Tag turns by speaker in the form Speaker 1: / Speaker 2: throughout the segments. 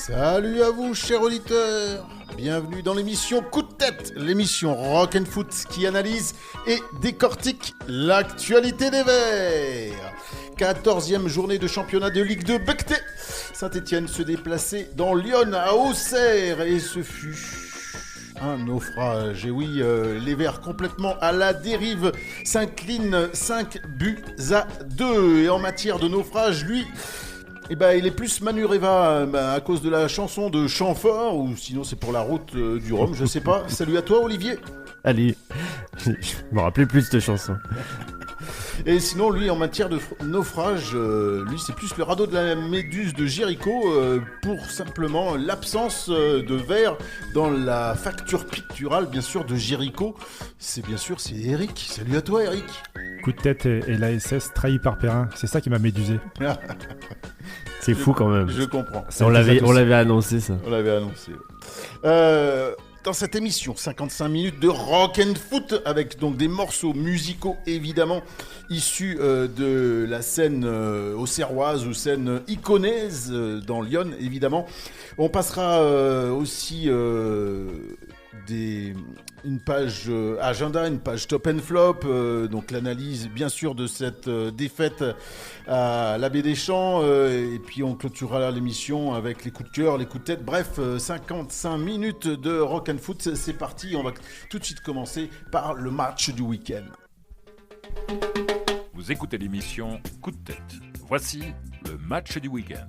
Speaker 1: Salut à vous, chers auditeurs. Bienvenue dans l'émission Coup de tête, l'émission Rock and Foot qui analyse et décortique l'actualité des Verts. 14e journée de championnat de Ligue 2 Becté. Saint-Etienne se déplaçait dans Lyon à Auxerre et ce fut un naufrage. Et oui, les Verts complètement à la dérive s'inclinent 5-2. Et en matière de naufrage, lui... il est plus Manureva à cause de la chanson de Chamfort, ou sinon c'est pour la route du Rhum, je sais pas. Salut à toi, Olivier.
Speaker 2: Allez, je me rappelais plus de cette chanson.
Speaker 1: Et sinon, lui, en matière de naufrage, lui, c'est plus le radeau de la Méduse de Jéricho pour simplement l'absence de verre dans la facture picturale, bien sûr, de Jéricho. C'est Eric. Salut à toi, Eric.
Speaker 3: Coup de tête et l'ASS trahi par Perrin, c'est ça qui m'a médusé.
Speaker 2: C'est fou quand même.
Speaker 1: Je comprends.
Speaker 2: On l'avait annoncé ça.
Speaker 1: On l'avait annoncé. Dans cette émission, 55 minutes de rock and foot avec donc des morceaux musicaux évidemment issus de la scène auxerroise ou scène iconaise dans Lyon évidemment. On passera aussi une page agenda, une page top and flop, donc l'analyse bien sûr de cette défaite à l'Abbé des Champs, et puis on clôturera l'émission avec les coups de cœur, les coups de tête, bref, 55 minutes de rock and foot, c'est parti, on va tout de suite commencer par le match du week-end.
Speaker 4: Vous écoutez l'émission Coup de tête, voici le match du week-end.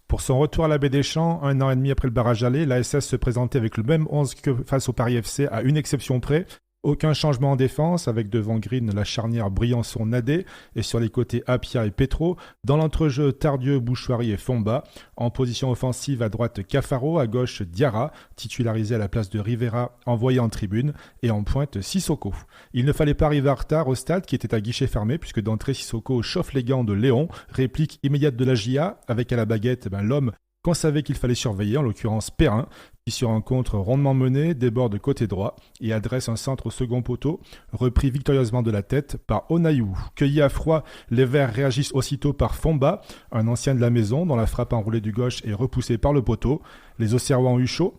Speaker 3: Pour son retour à la Baie des Champs, 1 an et demi après le barrage aller, l'ASS se présentait avec le même 11 que face au Paris FC à une exception près. Aucun changement en défense, avec devant Green la charnière Briançon-Nadé et sur les côtés Apia et Petro. Dans l'entrejeu, Tardieu, Bouchoirie et Fomba. En position offensive, à droite Cafaro, à gauche Diarra, titularisé à la place de Rivera, envoyé en tribune, et en pointe Sissoko. Il ne fallait pas arriver en retard au stade qui était à guichet fermé, puisque d'entrée Sissoko chauffe les gants de Léon, réplique immédiate de la GIA, avec à la baguette l'homme qu'on savait qu'il fallait surveiller, en l'occurrence Perrin, qui se rencontre rondement mené, déborde côté droit et adresse un centre au second poteau, repris victorieusement de la tête par Onaïou. Cueillis à froid, les Verts réagissent aussitôt par Fomba, un ancien de la maison dont la frappe enroulée du gauche est repoussée par le poteau. Les Auxerrois ont eu chaud,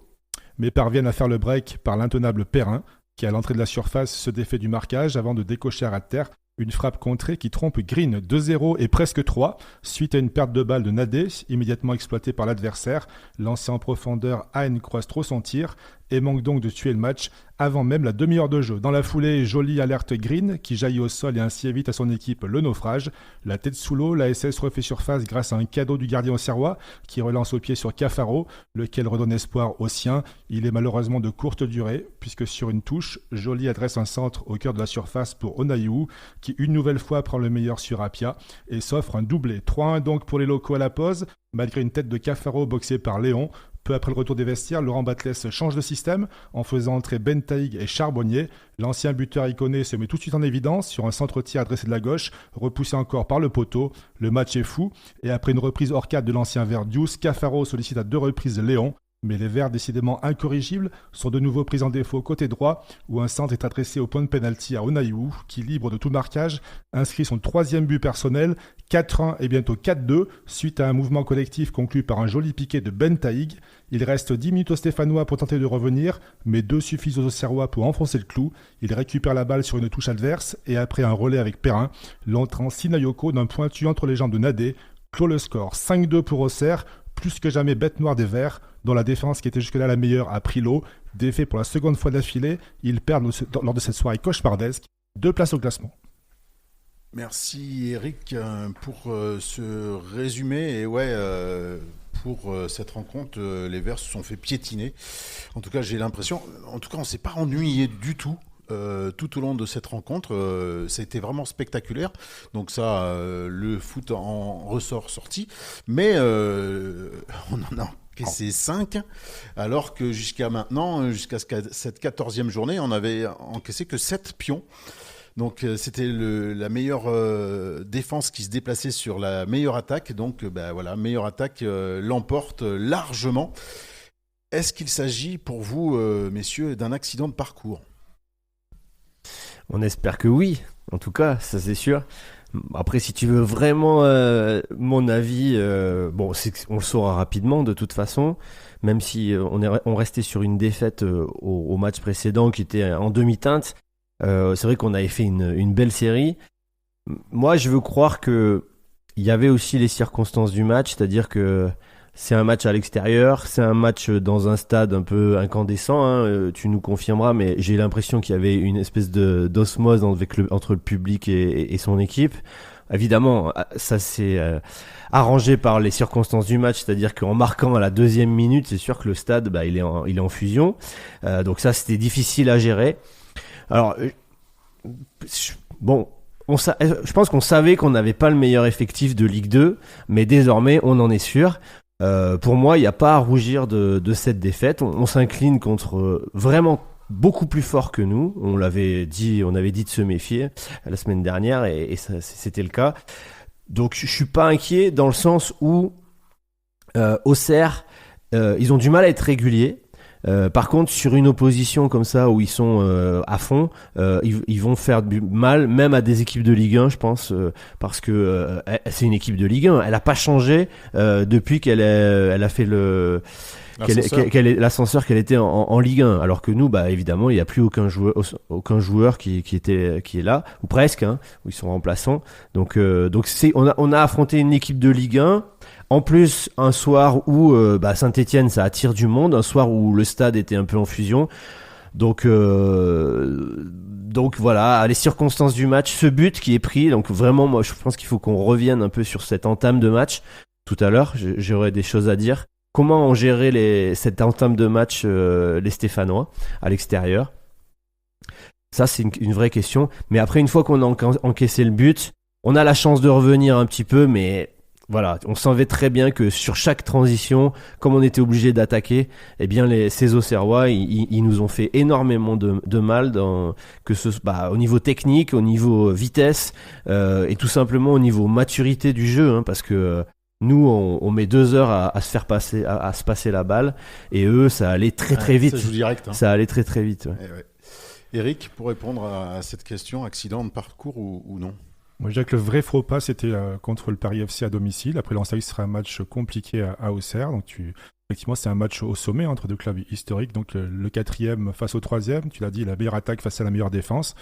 Speaker 3: mais parviennent à faire le break par l'intenable Perrin, qui à l'entrée de la surface se défait du marquage avant de décocher à ras de terre. Une frappe contrée qui trompe Green 2-0 et presque 3, suite à une perte de balle de Nadé, immédiatement exploitée par l'adversaire. Lancé en profondeur, Haine croise trop son tir et manque donc de tuer le match avant même la demi-heure de jeu. Dans la foulée, jolie alerte Green qui jaillit au sol et ainsi évite à son équipe le naufrage. La tête sous l'eau, l'ASS refait surface grâce à un cadeau du gardien auxerrois qui relance au pied sur Cafaro, lequel redonne espoir aux siens. Il est malheureusement de courte durée puisque sur une touche, Joly adresse un centre au cœur de la surface pour Onaïou qui une nouvelle fois prend le meilleur sur Apia et s'offre un doublé. 3-1 donc pour les locaux à la pause, malgré une tête de Cafaro boxée par Léon. Peu après le retour des vestiaires, Laurent Batles change de système en faisant entrer Ben Taïg et Charbonnier. L'ancien buteur iconé se met tout de suite en évidence sur un centre-tir adressé de la gauche, repoussé encore par le poteau. Le match est fou et après une reprise hors cadre de l'ancien Vert Diouf, Cafaro sollicite à 2 reprises Léon. Mais les Verts, décidément incorrigibles, sont de nouveau pris en défaut côté droit, où un centre est adressé au point de pénalty à Onaïou, qui, libre de tout marquage, inscrit son 3e but personnel, 4-1 et bientôt 4-2, suite à un mouvement collectif conclu par un joli piqué de Ben Taïg. Il reste 10 minutes aux Stéphanois pour tenter de revenir, mais 2 suffisent aux Auxerrois pour enfoncer le clou. Il récupère la balle sur une touche adverse, et après un relais avec Perrin, l'entrant Sinayoko d'un pointu entre les jambes de Nadé clôt le score 5-2 pour Auxerre, plus que jamais bête noire des Verts, dont la défense qui était jusque-là la meilleure a pris l'eau. Défait pour la seconde fois d'affilée, ils perdent lors de cette soirée cauchemardesque 2 places au classement.
Speaker 1: Merci Eric pour ce résumé. Et pour cette rencontre, les Verts se sont fait piétiner. En tout cas, j'ai l'impression... En tout cas, on ne s'est pas ennuyé du tout. Tout au long de cette rencontre, ça a été vraiment spectaculaire. Donc ça, le foot en ressort sorti. Mais on en a encaissé 5, alors que jusqu'à maintenant, jusqu'à cette 14e journée, on avait encaissé que 7 pions. Donc c'était la meilleure défense qui se déplaçait sur la meilleure attaque. Donc meilleure attaque l'emporte largement. Est-ce qu'il s'agit pour vous, messieurs, d'un accident de parcours ?
Speaker 2: On espère que oui, en tout cas, ça c'est sûr. Après, si tu veux vraiment mon avis, bon, on le saura rapidement de toute façon, même si on restait sur une défaite au match précédent qui était en demi-teinte. C'est vrai qu'on avait fait une belle série. Moi, je veux croire que il y avait aussi les circonstances du match, c'est-à-dire que c'est un match à l'extérieur, c'est un match dans un stade un peu incandescent, hein, tu nous confirmeras, mais j'ai l'impression qu'il y avait une espèce d'osmose entre le public et son équipe. Évidemment, ça s'est arrangé par les circonstances du match, c'est-à-dire qu'en marquant à la 2e minute, c'est sûr que le stade, il est en fusion. Donc ça, c'était difficile à gérer. Alors, bon, je pense qu'on savait qu'on n'avait pas le meilleur effectif de Ligue 2, mais désormais, on en est sûr. Pour moi, il n'y a pas à rougir de cette défaite. On s'incline contre vraiment beaucoup plus fort que nous. On avait dit de se méfier la semaine dernière et ça, c'était le cas. Donc, je suis pas inquiet dans le sens où Auxerre, ils ont du mal à être réguliers. Par contre, sur une opposition comme ça où ils sont à fond, ils vont faire du mal même à des équipes de Ligue 1, je pense, parce que c'est une équipe de Ligue 1. Elle a pas changé depuis qu'elle a fait l'ascenseur qu'elle était en Ligue 1. Alors que nous, évidemment, il n'y a plus aucun joueur qui est là, ou presque, hein, où ils sont remplaçants. Donc on a affronté une équipe de Ligue 1. En plus, un soir où Saint-Étienne, ça attire du monde, un soir où le stade était un peu en fusion. Donc voilà, les circonstances du match, ce but qui est pris. Donc vraiment, moi, je pense qu'il faut qu'on revienne un peu sur cette entame de match. Tout à l'heure, j'aurais des choses à dire. Comment ont géré cette entame de match les Stéphanois à l'extérieur? Ça, c'est une vraie question. Mais après, une fois qu'on a encaissé le but, on a la chance de revenir un petit peu, mais voilà, on savait très bien que sur chaque transition, comme on était obligé d'attaquer, eh bien ces Auxerrois, ils nous ont fait énormément de mal au niveau technique, au niveau vitesse et tout simplement au niveau maturité du jeu, hein, parce que nous on met 2 heures à se faire passer, à se passer la balle, et eux ça allait très vite.
Speaker 1: Ça joue direct. Hein.
Speaker 2: Ça allait très vite. Ouais.
Speaker 1: Ouais. Eric, pour répondre à cette question, accident de parcours ou non?
Speaker 3: Moi, je dirais que le vrai faux pas, c'était contre le Paris FC à domicile. Après, l'Anstalt sera un match compliqué à Auxerre. Donc, effectivement, c'est un match au sommet entre deux clubs historiques. Donc, le 4e face au 3e. Tu l'as dit, la meilleure attaque face à la meilleure défense.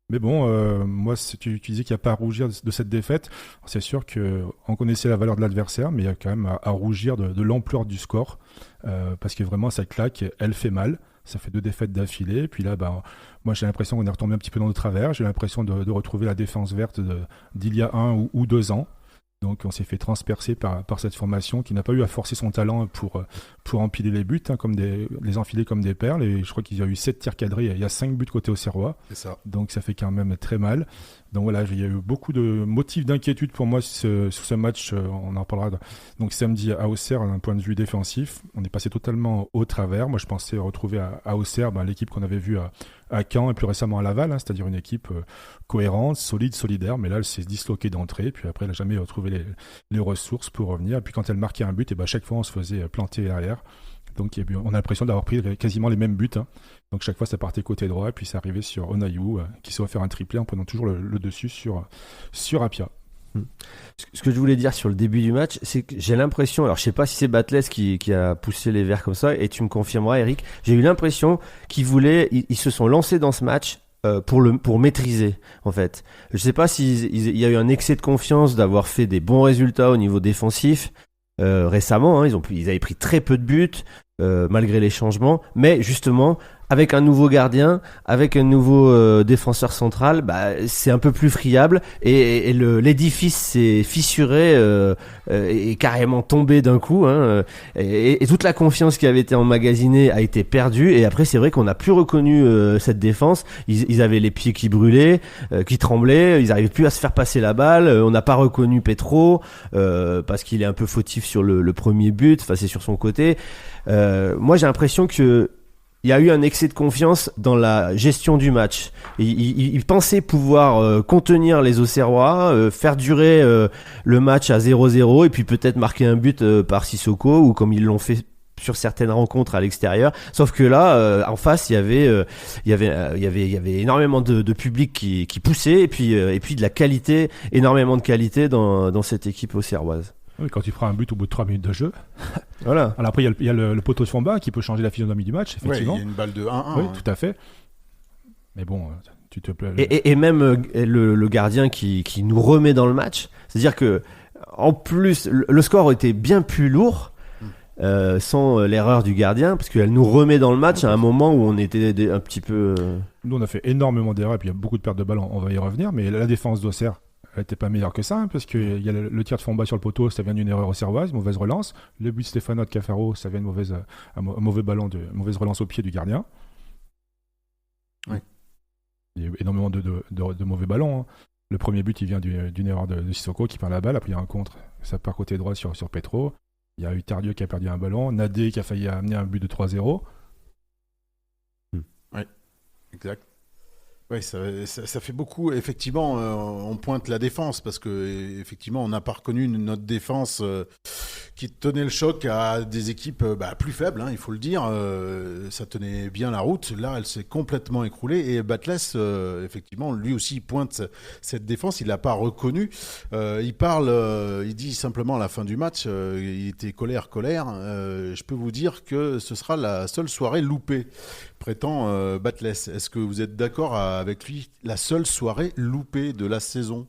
Speaker 3: Mais bon, moi, tu disais qu'il n'y a pas à rougir de cette défaite. C'est sûr qu'on connaissait la valeur de l'adversaire, mais il y a quand même à rougir de l'ampleur du score. Parce que vraiment, cette claque, elle fait mal. Ça fait 2 défaites d'affilée. Puis là, moi, j'ai l'impression qu'on est retombé un petit peu dans nos travers. J'ai l'impression de retrouver la défense verte d'il y a 1 ou 2 ans. Donc, on s'est fait transpercer par cette formation qui n'a pas eu à forcer son talent pour empiler les buts, hein, les enfiler comme des perles. Et je crois qu'il y a eu 7 tirs cadrés. Il y a 5 buts côté Auxerrois. C'est ça. Donc, ça fait quand même très mal. Donc voilà, il y a eu beaucoup de motifs d'inquiétude pour moi sur ce match. On en parlera donc samedi à Auxerre d'un point de vue défensif. On est passé totalement au travers. Moi, je pensais retrouver à Auxerre l'équipe qu'on avait vue à Caen et plus récemment à Laval, hein, c'est-à-dire une équipe cohérente, solide, solidaire. Mais là, elle s'est disloquée d'entrée. Puis après, elle n'a jamais retrouvé les ressources pour revenir. Et puis quand elle marquait un but, chaque fois, on se faisait planter derrière. Donc on a l'impression d'avoir pris quasiment les mêmes buts. Hein. Donc chaque fois, ça partait côté droit, et puis ça arrivait sur Onayou, qui s'est offert un triplé en prenant toujours le dessus sur Apia.
Speaker 2: Ce que je voulais dire sur le début du match, c'est que j'ai l'impression, alors je sais pas si c'est Batles qui a poussé les Verts comme ça, et tu me confirmeras, Eric, j'ai eu l'impression ils se sont lancés dans ce match pour maîtriser, en fait. Je sais pas s'il y a eu un excès de confiance d'avoir fait des bons résultats au niveau défensif récemment, hein, ils avaient pris très peu de buts malgré les changements, mais justement avec un nouveau gardien, avec un nouveau défenseur central, c'est un peu plus friable, et l'édifice s'est fissuré et carrément tombé d'un coup, hein, et toute la confiance qui avait été emmagasinée a été perdue. Et après, c'est vrai qu'on n'a plus reconnu cette défense. Ils avaient les pieds qui brûlaient, qui tremblaient, ils n'arrivaient plus à se faire passer la balle. On n'a pas reconnu Petro parce qu'il est un peu fautif sur le premier but. Enfin, c'est sur son côté. Moi, j'ai l'impression que il y a eu un excès de confiance dans la gestion du match. Ils pensaient pouvoir contenir les Auxerrois, faire durer le match à 0-0, et puis peut-être marquer un but par Sissoko, ou comme ils l'ont fait sur certaines rencontres à l'extérieur. Sauf que là, en face, il y avait énormément de public qui poussait et puis de la qualité, énormément de qualité dans cette équipe auxerroise.
Speaker 3: Oui, quand tu prends un but au bout de 3 minutes de jeu.
Speaker 2: Voilà.
Speaker 3: Alors après, il y a le poteau de fond bas qui peut changer la physionomie du match, effectivement.
Speaker 1: Ouais, il y a une balle de 1-1.
Speaker 3: Oui, tout à fait. Mais bon, tu te plais.
Speaker 2: Et même le gardien qui nous remet dans le match. C'est-à-dire que, en plus, le score était bien plus lourd. Sans l'erreur du gardien, parce qu'elle nous remet dans le match à un moment où on était un petit peu.
Speaker 3: Nous, on a fait énormément d'erreurs, et puis il y a beaucoup de pertes de ballon, on va y revenir, mais la défense d'Auxerre, elle n'était pas meilleure que ça, hein, parce qu'il y a le tir de fond bas sur le poteau, ça vient d'une erreur auxerroise, mauvaise relance. Le but de Stéphano de Cafaro, ça vient de mauvais ballon, mauvaise relance au pied du gardien.
Speaker 1: Oui.
Speaker 3: Il y a énormément de mauvais ballons. Hein. Le premier but, il vient d'une erreur de Sissoko qui perd la balle, après il y a un contre, ça part côté droit sur Petro. Il y a eu Tardieu qui a perdu un ballon, Nadé qui a failli amener un but de 3-0.
Speaker 1: Oui, exact. Oui, ça fait beaucoup. Effectivement, on pointe la défense parce que effectivement, on n'a pas reconnu notre défense qui tenait le choc à des équipes plus faibles, hein, il faut le dire. Ça tenait bien la route. Là, elle s'est complètement écroulée. Et Batles, effectivement, lui aussi pointe cette défense. Il l'a pas reconnue. Il dit simplement à la fin du match, il était colère. Je peux vous dire que ce sera la seule soirée loupée, prétend Batles. Est-ce que vous êtes d'accord avec lui, la seule soirée loupée de la saison?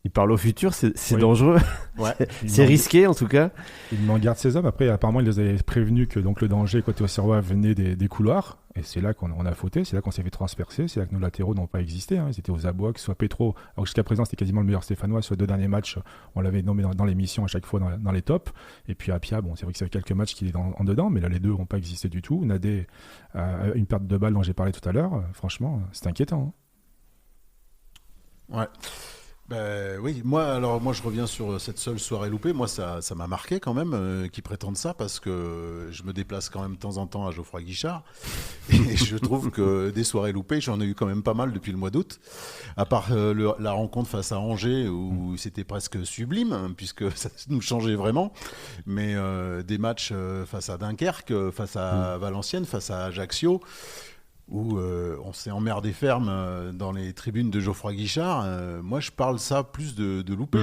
Speaker 2: Il parle au futur, c'est dangereux.
Speaker 1: Ouais.
Speaker 2: C'est risqué en tout cas.
Speaker 3: Il m'en garde ses hommes. Après, apparemment, il les avait prévenus que donc, le danger côté auxerrois venait des couloirs. Et c'est là qu'on a fauté, c'est là qu'on s'est fait transpercer, c'est là que nos latéraux n'ont pas existé. Hein. Ils étaient aux abois, que ce soit Petro. Alors jusqu'à présent, c'était quasiment le meilleur Stéphanois. Sur les 2 derniers matchs, on l'avait nommé dans l'émission à chaque fois dans les tops. Et puis Apia, bon, c'est vrai que ça fait quelques matchs qu'il est en dedans, mais là, les deux n'ont pas existé du tout. Nadé a une perte de balle dont j'ai parlé tout à l'heure. Franchement, c'est inquiétant.
Speaker 1: Hein. Ouais. Oui, moi je reviens sur cette seule soirée loupée. Moi ça m'a marqué quand même qu'ils prétendent ça parce que je me déplace quand même de temps en temps à Geoffroy Guichard et je trouve que des soirées loupées, j'en ai eu quand même pas mal depuis le mois d'août. À part la rencontre face à Angers où c'était presque sublime hein, puisque ça nous changeait vraiment. Mais des matchs face à Dunkerque, face à Valenciennes, face à Ajaccio, où on s'est emmerdé ferme dans les tribunes de Geoffroy Guichard. Moi, je parle ça plus de loupé.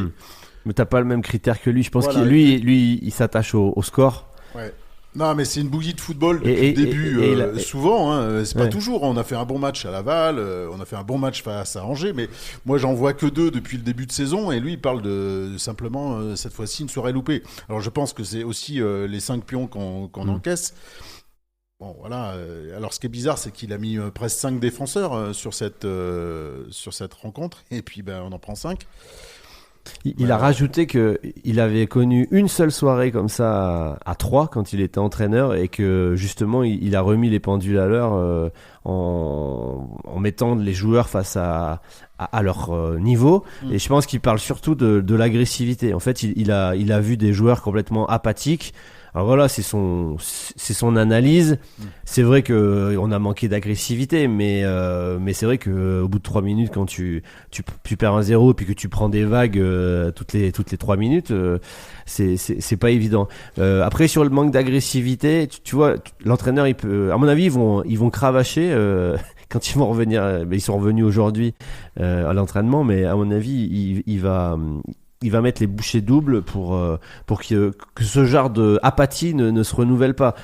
Speaker 2: Mais t'as pas le même critère que lui. Je pense qu'il lui, il s'attache au score.
Speaker 1: Ouais. Non, mais c'est une bouillie de football depuis le début. Souvent, hein, c'est pas toujours. On a fait un bon match à Laval, on a fait un bon match face à Angers, mais moi, j'en vois que 2 depuis le début de saison. Et lui, il parle de simplement, cette fois-ci, une soirée loupée. Alors, je pense que c'est aussi les 5 pions qu'on encaisse. Bon, voilà. Alors, ce qui est bizarre, c'est qu'il a mis presque 5 défenseurs sur cette rencontre. Et puis, on en prend 5.
Speaker 2: Il a rajouté qu'il avait connu une seule soirée comme ça à 3 quand il était entraîneur et que justement, il a remis les pendules à l'heure en mettant les joueurs face à leur niveau. Et je pense qu'il parle surtout de l'agressivité. En fait, il a vu des joueurs complètement apathiques. Alors voilà, c'est son analyse. C'est vrai que on a manqué d'agressivité, mais c'est vrai que au bout de 3 minutes, quand tu perds 1-0 et puis que tu prends des vagues toutes les 3 minutes, c'est pas évident. Après sur le manque d'agressivité, tu vois, l'entraîneur il peut, à mon avis, ils vont cravacher quand ils vont revenir. Ils sont revenus aujourd'hui à l'entraînement, mais à mon avis, il va mettre les bouchées doubles pour que ce genre d'apathie ne se renouvelle pas.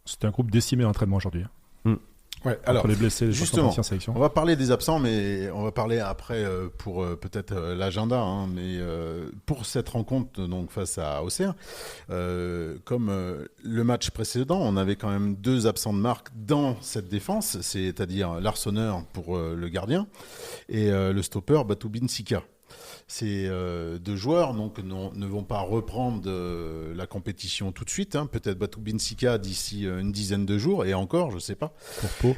Speaker 3: C'était un groupe décimé à l'entraînement aujourd'hui.
Speaker 1: Ouais, alors,
Speaker 3: entre les blessés,
Speaker 1: justement,
Speaker 3: sélection.
Speaker 1: On va parler des absents, mais on va parler après pour peut-être l'agenda. Hein, mais pour cette rencontre donc face à Auxerre, comme le match précédent, on avait quand même 2 absents de marque dans cette défense, c'est-à-dire l'Arseneur pour le gardien et le stopper Batoubin Sika. Ces 2 joueurs donc, ne vont pas reprendre la compétition tout de suite. Hein. Peut-être Batoubin Sika d'ici une dizaine de jours, et encore, je ne sais pas.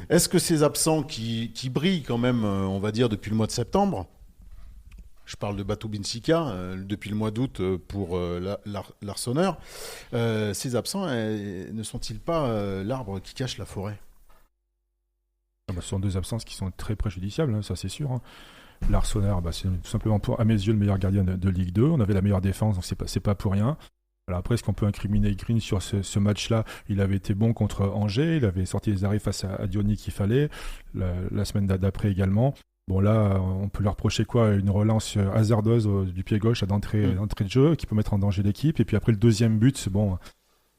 Speaker 1: Est-ce que ces absents qui brillent quand même, on va dire, depuis le mois de septembre, je parle de Batoubin Sika, depuis le mois d'août pour l'Arseneur, ces absents ne sont-ils pas l'arbre qui cache la forêt?
Speaker 3: Ce sont 2 absences qui sont très préjudiciables, hein, ça c'est sûr. Hein. L'Arseneur, c'est tout simplement à mes yeux le meilleur gardien de Ligue 2. On avait la meilleure défense, donc c'est pas pour rien. Alors après, est-ce qu'on peut incriminer Green sur ce match-là? Il avait été bon contre Angers, il avait sorti les arrêts face à Diony qu'il fallait, la semaine d'après également. Bon là, on peut leur reprocher quoi? Une relance hasardeuse du pied gauche d'entrée de jeu qui peut mettre en danger l'équipe. Et puis après le deuxième but, bon,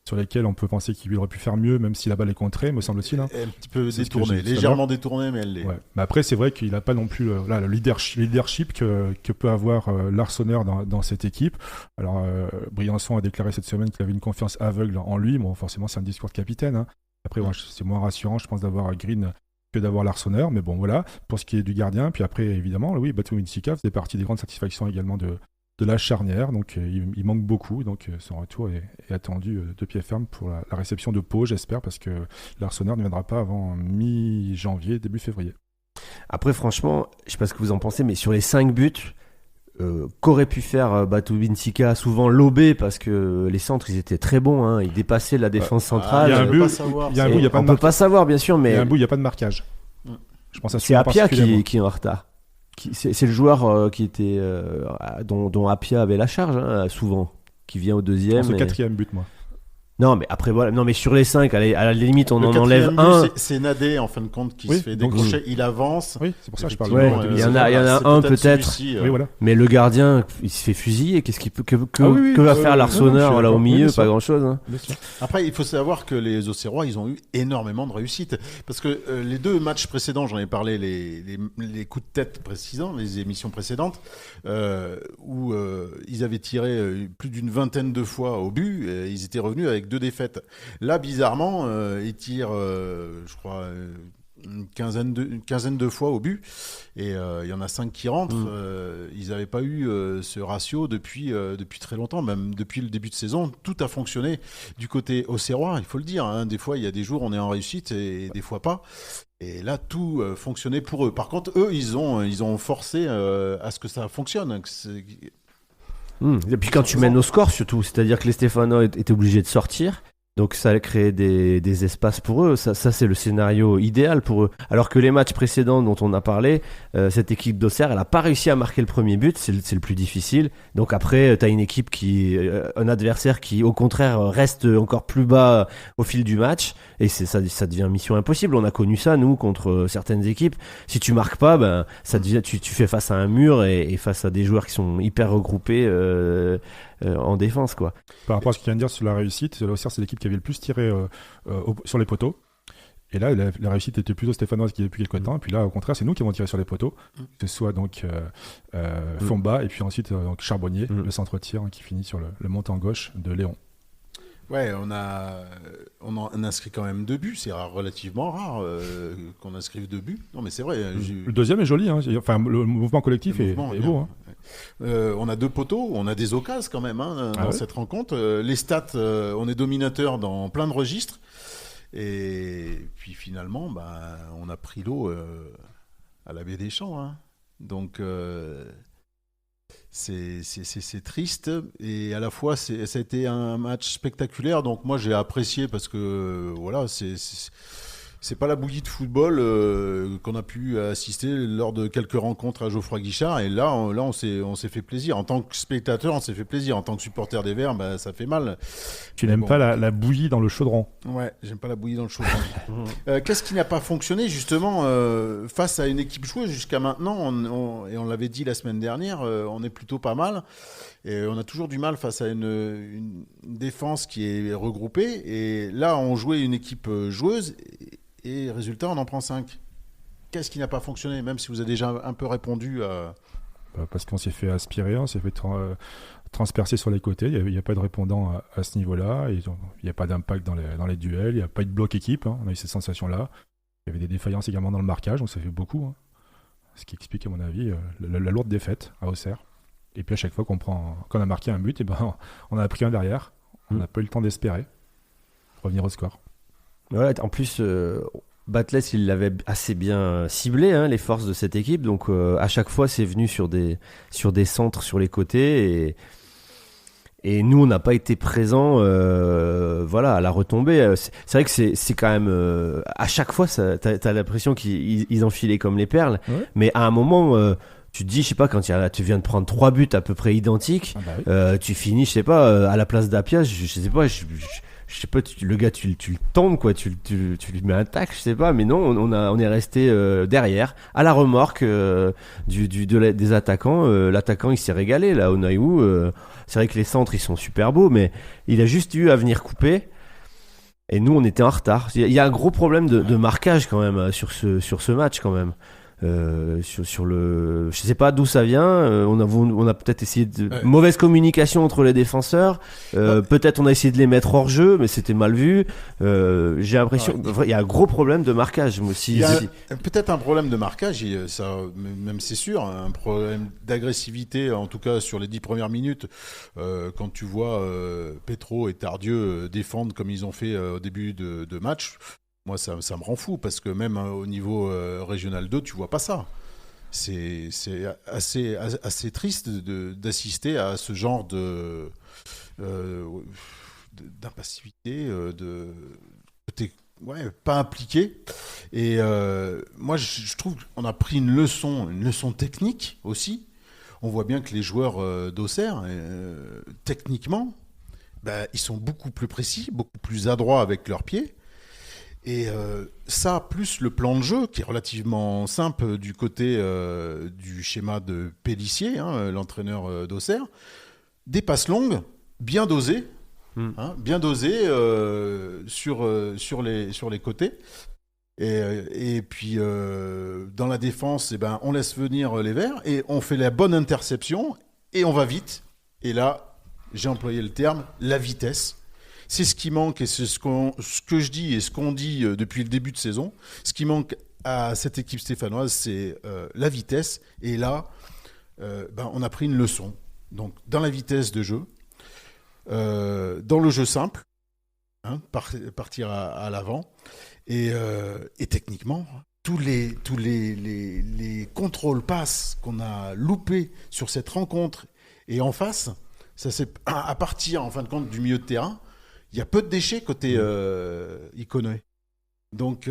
Speaker 3: sur lesquels on peut penser qu'il aurait pu faire mieux, même si la balle est contrée, me semble-t-il. Hein.
Speaker 1: Un petit peu détournée, légèrement détournée, mais elle l'est.
Speaker 3: Ouais. Mais après, c'est vrai qu'il n'a pas non plus le leadership que peut avoir l'Arseneur dans cette équipe. Alors, Briançon a déclaré cette semaine qu'il avait une confiance aveugle en lui. Bon, forcément, c'est un discours de capitaine. Hein. Après, c'est moins rassurant, je pense, d'avoir Green que d'avoir l'Arseneur. Mais bon, voilà, pour ce qui est du gardien. Puis après, évidemment, oui, Batumintika faisait partie des grandes satisfactions également de la charnière, donc il manque beaucoup, donc son retour est attendu de pied ferme pour la réception de Pau, j'espère, parce que l'Arseneur ne viendra pas avant mi-janvier, début février.
Speaker 2: Après, franchement, je sais pas ce que vous en pensez, mais sur les 5 buts, qu'aurait pu faire Batumintika, souvent lobé, parce que les centres, ils étaient très bons, hein, ils dépassaient la défense centrale.
Speaker 3: Il y a un but,
Speaker 2: on peut pas savoir, bien sûr, mais
Speaker 3: il y a un bout, il n'y a pas de marquage. Je pense à
Speaker 2: c'est Apia qui est en retard. C'est le joueur qui était dont Apia avait la charge, hein, souvent, qui vient au deuxième.
Speaker 3: C'est le 4e but, moi.
Speaker 2: Non, mais après, voilà. Non, mais sur les 5, à la limite, on en enlève
Speaker 1: un.
Speaker 2: un.
Speaker 1: C'est Nadé, en fin de compte, qui se fait décrocher. Il avance.
Speaker 3: Oui, c'est pour ça que je parle.
Speaker 2: Ouais, il y en a un peut-être.
Speaker 3: Oui, voilà.
Speaker 2: Mais le gardien, il se fait fusiller. Qu'est-ce qu'il peut, que va faire l'Arseneur là au milieu? Pas grand-chose. Hein.
Speaker 1: Après, il faut savoir que les Auxerrois, ils ont eu énormément de réussite. Parce que les 2 matchs précédents, j'en ai parlé, les coups de tête précédents, les émissions précédentes, où ils avaient tiré plus d'une vingtaine de fois au but, et ils étaient revenus avec 2 défaites. Là, bizarrement, ils tirent, je crois, une quinzaine de fois au but, et il y en a 5 qui rentrent. Ils n'avaient pas eu ce ratio depuis très longtemps, même depuis le début de saison. Tout a fonctionné du côté auxerrois, il faut le dire. Hein. Des fois, il y a des jours on est en réussite et des fois pas. Et là, tout fonctionnait pour eux. Par contre, eux, ils ont forcé à ce que ça fonctionne.
Speaker 2: Et puis quand tu mènes au score surtout, c'est-à-dire que les Stéphanois étaient obligés de sortir, donc ça a créé des espaces pour eux, ça c'est le scénario idéal pour eux. Alors que les matchs précédents dont on a parlé, cette équipe d'Auxerre, elle a pas réussi à marquer le premier but, c'est le plus difficile. Donc après, t'as une équipe un adversaire qui au contraire reste encore plus bas au fil du match, et ça devient mission impossible. On a connu ça nous contre certaines équipes. Si tu marques pas, ben ça devient, tu fais face à un mur et face à des joueurs qui sont hyper regroupés en défense, quoi.
Speaker 3: Par rapport à ce qu'il vient de dire sur la réussite, l'Auxerre c'est l'équipe qui avait le plus tiré sur les poteaux. Et là, la réussite était plutôt stéphanoise qui depuis quelques temps. Et puis là, au contraire, c'est nous qui avons tiré sur les poteaux. Que ce soit donc Fomba et puis ensuite donc Charbonnier, le centre-tir qui finit sur le montant gauche de Léon.
Speaker 1: Ouais, on inscrit quand même 2 buts. C'est relativement rare qu'on inscrive 2 buts. Non, mais c'est vrai.
Speaker 3: Le deuxième est joli. Hein. Enfin, le mouvement collectif est beau. Hein.
Speaker 1: On a 2 poteaux. On a des occasions quand même dans cette rencontre. Les stats, on est dominateur dans plein de registres. Et puis finalement, on a pris l'eau à la baie des Champs. Hein. Donc c'est triste, et à la fois ça a été un match spectaculaire. Donc moi j'ai apprécié parce que voilà, c'est pas la bouillie de football qu'on a pu assister lors de quelques rencontres à Geoffroy Guichard. Et là on s'est fait plaisir. En tant que spectateur, on s'est fait plaisir. En tant que supporter des Verts, ça fait mal.
Speaker 3: Tu n'aimes pas la bouillie dans le chaudron? Ouais,
Speaker 1: j'aime pas la bouillie dans le chaudron. Qu'est-ce qui n'a pas fonctionné justement face à une équipe joueuse jusqu'à maintenant? Et on l'avait dit la semaine dernière, on est plutôt pas mal. Et on a toujours du mal face à une défense qui est regroupée. Et là, on jouait une équipe joueuse. Et résultat, on en prend 5. Qu'est-ce qui n'a pas fonctionné, même si vous avez déjà un peu répondu à...
Speaker 3: Parce qu'on s'est fait aspirer, on s'est fait transpercer sur les côtés. Il n'y a pas de répondant à ce niveau-là. Il n'y a pas d'impact dans les duels. Il n'y a pas eu de bloc équipe. Hein. On a eu cette sensation-là. Il y avait des défaillances également dans le marquage. On s'est fait beaucoup. Hein. Ce qui explique, à mon avis, la lourde défaite à Auxerre. Et puis à chaque fois qu'on a marqué un but, on a pris un derrière. On n'a pas eu le temps d'espérer revenir au score.
Speaker 2: Ouais, en plus, Batles, il l'avait assez bien ciblé, hein, les forces de cette équipe. Donc à chaque fois, c'est venu sur des centres sur les côtés. Et nous, on n'a pas été présents à la retombée. C'est vrai que c'est quand même... à chaque fois, t'as l'impression qu'ils enfilaient comme les perles. Ouais. Mais à un moment... tu te dis, je sais pas, quand tu viens de prendre 3 buts à peu près identiques, tu finis, je sais pas, à la place d'Apia, je sais pas, je sais pas, le gars, tu le tombes, quoi, tu lui mets un tac, je sais pas, mais non, on est resté derrière, à la remorque des attaquants. L'attaquant, il s'est régalé, là, Onaiwu. C'est vrai que les centres, ils sont super beaux, mais il a juste eu à venir couper. Et nous, on était en retard. Il y a un gros problème de marquage, quand même, sur ce match, quand même. Sur le, je sais pas d'où ça vient. On a peut-être essayé mauvaise communication entre les défenseurs. Peut-être on a essayé de les mettre hors jeu, mais c'était mal vu. J'ai l'impression, il y a un gros problème de marquage.
Speaker 1: Il y a peut-être un problème de marquage, ça, même c'est sûr, un problème d'agressivité, en tout cas sur les 10 premières minutes. Quand tu vois Petro et Tardieu défendre comme ils ont fait au début de match. Moi, ça me rend fou parce que même au niveau régional 2, tu vois pas ça. C'est assez triste d'assister à ce genre d'impassivité, de t'es pas impliqué. Et moi, je trouve qu'on a pris une leçon technique aussi. On voit bien que les joueurs d'Auxerre, techniquement, ils sont beaucoup plus précis, beaucoup plus adroits avec leurs pieds. Et ça, plus le plan de jeu, qui est relativement simple du côté du schéma de Pélissier, l'entraîneur d'Auxerre, des passes longues, bien dosées, sur les côtés. Et puis, dans la défense, on laisse venir les Verts et on fait la bonne interception et on va vite. Et là, j'ai employé le terme, la vitesse. C'est ce qui manque et c'est ce que je dis et ce qu'on dit depuis le début de saison. Ce qui manque à cette équipe stéphanoise, c'est la vitesse. Et là, on a pris une leçon. Donc, dans la vitesse de jeu, dans le jeu simple, partir à l'avant, et techniquement, tous les contrôles passes qu'on a loupés sur cette rencontre et en face, ça c'est à partir en fin de compte du milieu de terrain. Il y a peu de déchets côté Iconoé. Donc,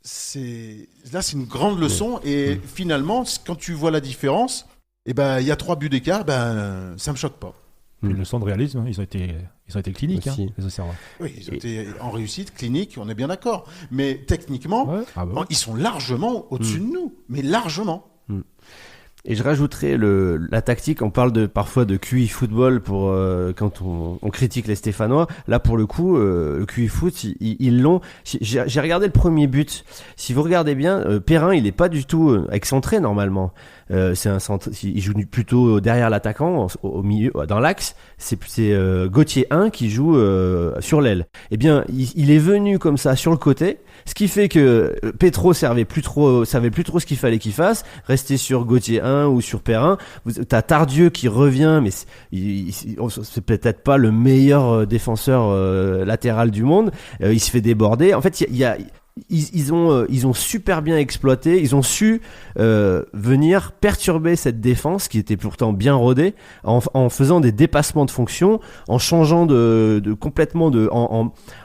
Speaker 1: c'est une grande leçon. Et finalement, quand tu vois la différence, il y a 3 buts d'écart, ça ne me choque pas.
Speaker 3: Une leçon de réalisme, ils ont été cliniques, les Auxerrois.
Speaker 1: Oui, ils ont été en réussite, clinique, on est bien d'accord. Mais techniquement, ils sont largement au-dessus de nous. Mais largement.
Speaker 2: Et je rajouterais la tactique. On parle parfois de QI football pour quand on critique les Stéphanois. Là, pour le coup, le QI foot, ils l'ont. J'ai regardé le premier but. Si vous regardez bien, Perrin, il est pas du tout excentré normalement. C'est un centre. Il joue plutôt derrière l'attaquant, au milieu, dans l'axe. C'est Gauthier 1 qui joue sur l'aile. Eh bien, il est venu comme ça sur le côté, ce qui fait que Petro savait plus trop ce qu'il fallait qu'il fasse. Rester sur Gauthier 1 ou sur Perrin. T'as Tardieu qui revient, mais c'est peut-être pas le meilleur défenseur latéral du monde. Il se fait déborder. En fait, ils ont super bien exploité. Ils ont su venir perturber cette défense qui était pourtant bien rodée en faisant des dépassements de fonction, en changeant complètement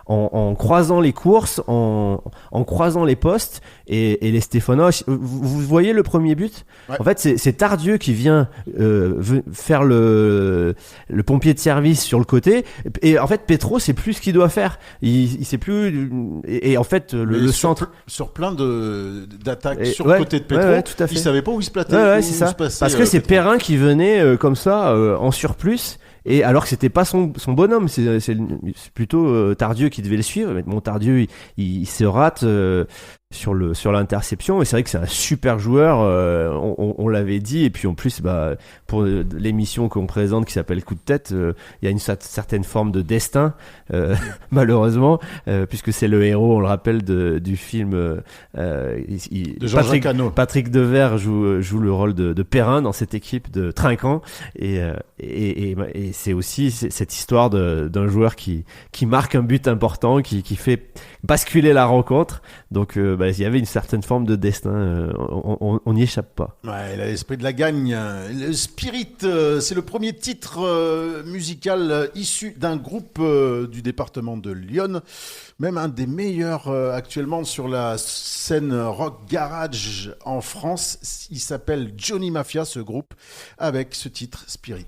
Speaker 2: en croisant les courses, en croisant les postes et les Stéphanois. Vous voyez le premier but ? Ouais. En fait, c'est Tardieu qui vient faire le pompier de service sur le côté. Et en fait, Petro sait plus ce qu'il doit faire. Il sait plus. Et en fait, le centre
Speaker 1: sur plein d'attaques sur le côté de Petro,
Speaker 2: tout à fait.
Speaker 1: Il savait pas où il se plaçait.
Speaker 2: C'est ça. Parce que c'est Perrin qui venait comme ça en surplus. Et alors que c'était pas son bonhomme, c'est plutôt Tardieu qui devait le suivre. Mais bon, Tardieu, il se rate sur l'interception. Et c'est vrai que c'est un super joueur. On l'avait dit. Et puis en plus, pour l'émission qu'on présente qui s'appelle Coup de tête, il y a une certaine forme de destin, malheureusement, puisque c'est le héros, on le rappelle, du film.
Speaker 1: De Jean-Jacques Hano.
Speaker 2: Patrick Devers joue le rôle de Perrin dans cette équipe de Trinquant. Et c'est aussi cette histoire d'un joueur qui marque un but important, qui fait basculer la rencontre. Donc il y avait une certaine forme de destin. On n'y échappe pas.
Speaker 1: Ouais, l'esprit de la gagne. Le Spirit, c'est le premier titre musical issu d'un groupe du département de Lyon, même un des meilleurs actuellement sur la scène rock garage en France. Il s'appelle Johnny Mafia, ce groupe, avec ce titre Spirit.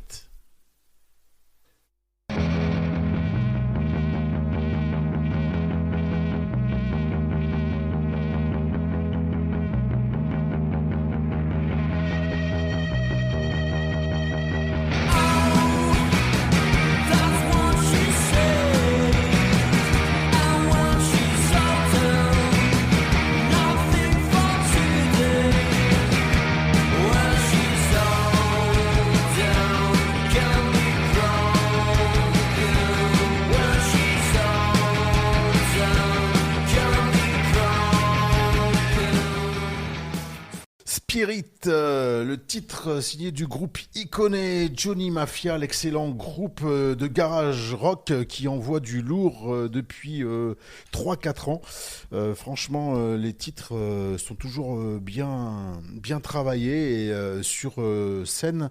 Speaker 1: Spirit, le titre signé du groupe Iconé, Johnny Mafia, l'excellent groupe de garage rock qui envoie du lourd depuis 3-4 ans. Franchement, les titres sont toujours bien travaillés et sur scène,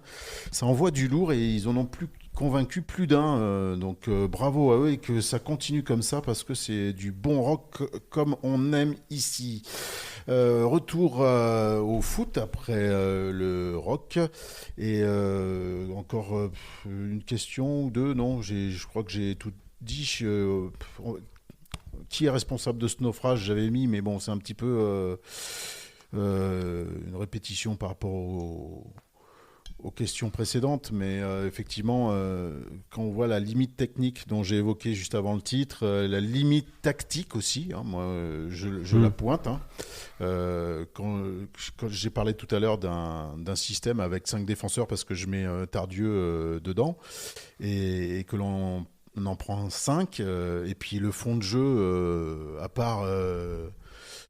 Speaker 1: ça envoie du lourd et ils en ont convaincu plus d'un, donc bravo à eux et que ça continue comme ça parce que c'est du bon rock comme on aime ici. Retour au foot après le rock et encore une question ou deux, non, je crois que j'ai tout dit. Qui est responsable de ce naufrage, j'avais mis, mais bon, c'est un petit peu une répétition par rapport aux questions précédentes, mais effectivement, quand on voit la limite technique dont j'ai évoqué juste avant le titre, la limite tactique aussi, hein, moi je la pointe. Hein. Quand j'ai parlé tout à l'heure d'un système avec 5 défenseurs parce que je mets Tardieu dedans et que l'on en prend 5, et puis le fond de jeu, à part...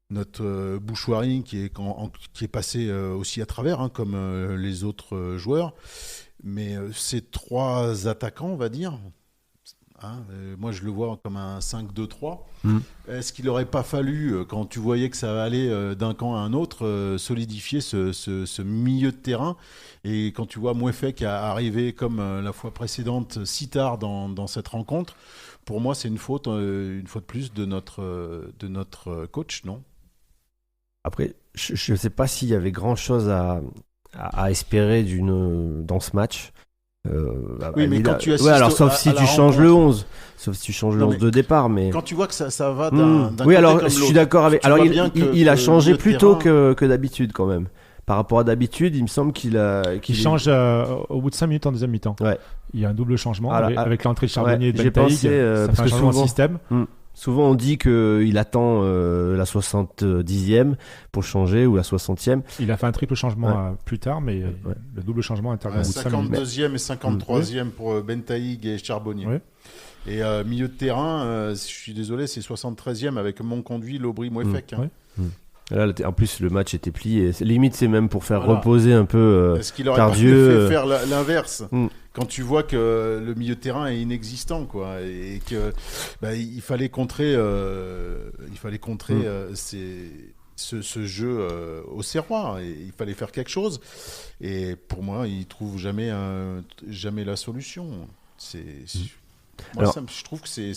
Speaker 1: notre Bouchouari qui est passé aussi à travers, hein, comme les autres joueurs. Mais ces 3 attaquants, on va dire, hein, moi je le vois comme un 5-2-3. Est-ce qu'il n'aurait pas fallu, quand tu voyais que ça allait d'un camp à un autre, solidifier ce milieu de terrain? Et quand tu vois Mouefek qui a arrivé comme la fois précédente si tard dans cette rencontre, pour moi c'est une faute de plus de notre coach, non?
Speaker 2: Après, je ne sais pas s'il y avait grand-chose à espérer dans ce match.
Speaker 1: Oui, mais quand tu assistes
Speaker 2: alors, sauf si tu changes le 11. Sauf si tu changes le 11 de départ. Mais...
Speaker 1: Quand tu vois que ça va d'un
Speaker 2: oui,
Speaker 1: côté
Speaker 2: alors
Speaker 1: comme
Speaker 2: je
Speaker 1: l'autre,
Speaker 2: suis d'accord avec... Alors, il a changé plus tôt
Speaker 1: terrain...
Speaker 2: que d'habitude quand même. Par rapport à d'habitude, il me semble qu'il
Speaker 3: change au bout de 5 minutes en deuxième mi-temps.
Speaker 2: Ouais.
Speaker 3: Il y a un double changement
Speaker 2: Alors,
Speaker 3: avec l'entrée de Charbonnier et de
Speaker 2: j'ai
Speaker 3: Bentaïg.
Speaker 2: pensé,
Speaker 3: Ça fait un changement de système.
Speaker 2: Souvent, on dit qu'il attend la 70e pour changer ou la 60e.
Speaker 3: Il a fait un triple changement plus tard, mais le double changement intervient au bout de 5 minutes.
Speaker 1: 52e et 53e pour Bentaïg et Charbonnier. Oui. Et milieu de terrain, je suis désolé, c'est 73e avec Monconduit, Lobry, Mouefek.
Speaker 2: Là, en plus, le match était plié. Limite, c'est même pour faire reposer un peu
Speaker 1: Est-ce qu'il aurait
Speaker 2: Tardieu,
Speaker 1: pas fait faire l'inverse quand tu vois que le milieu de terrain est inexistant, quoi, et que il fallait contrer, ce jeu au serroir. Et il fallait faire quelque chose. Et pour moi, il trouve jamais la solution. Je trouve que c'est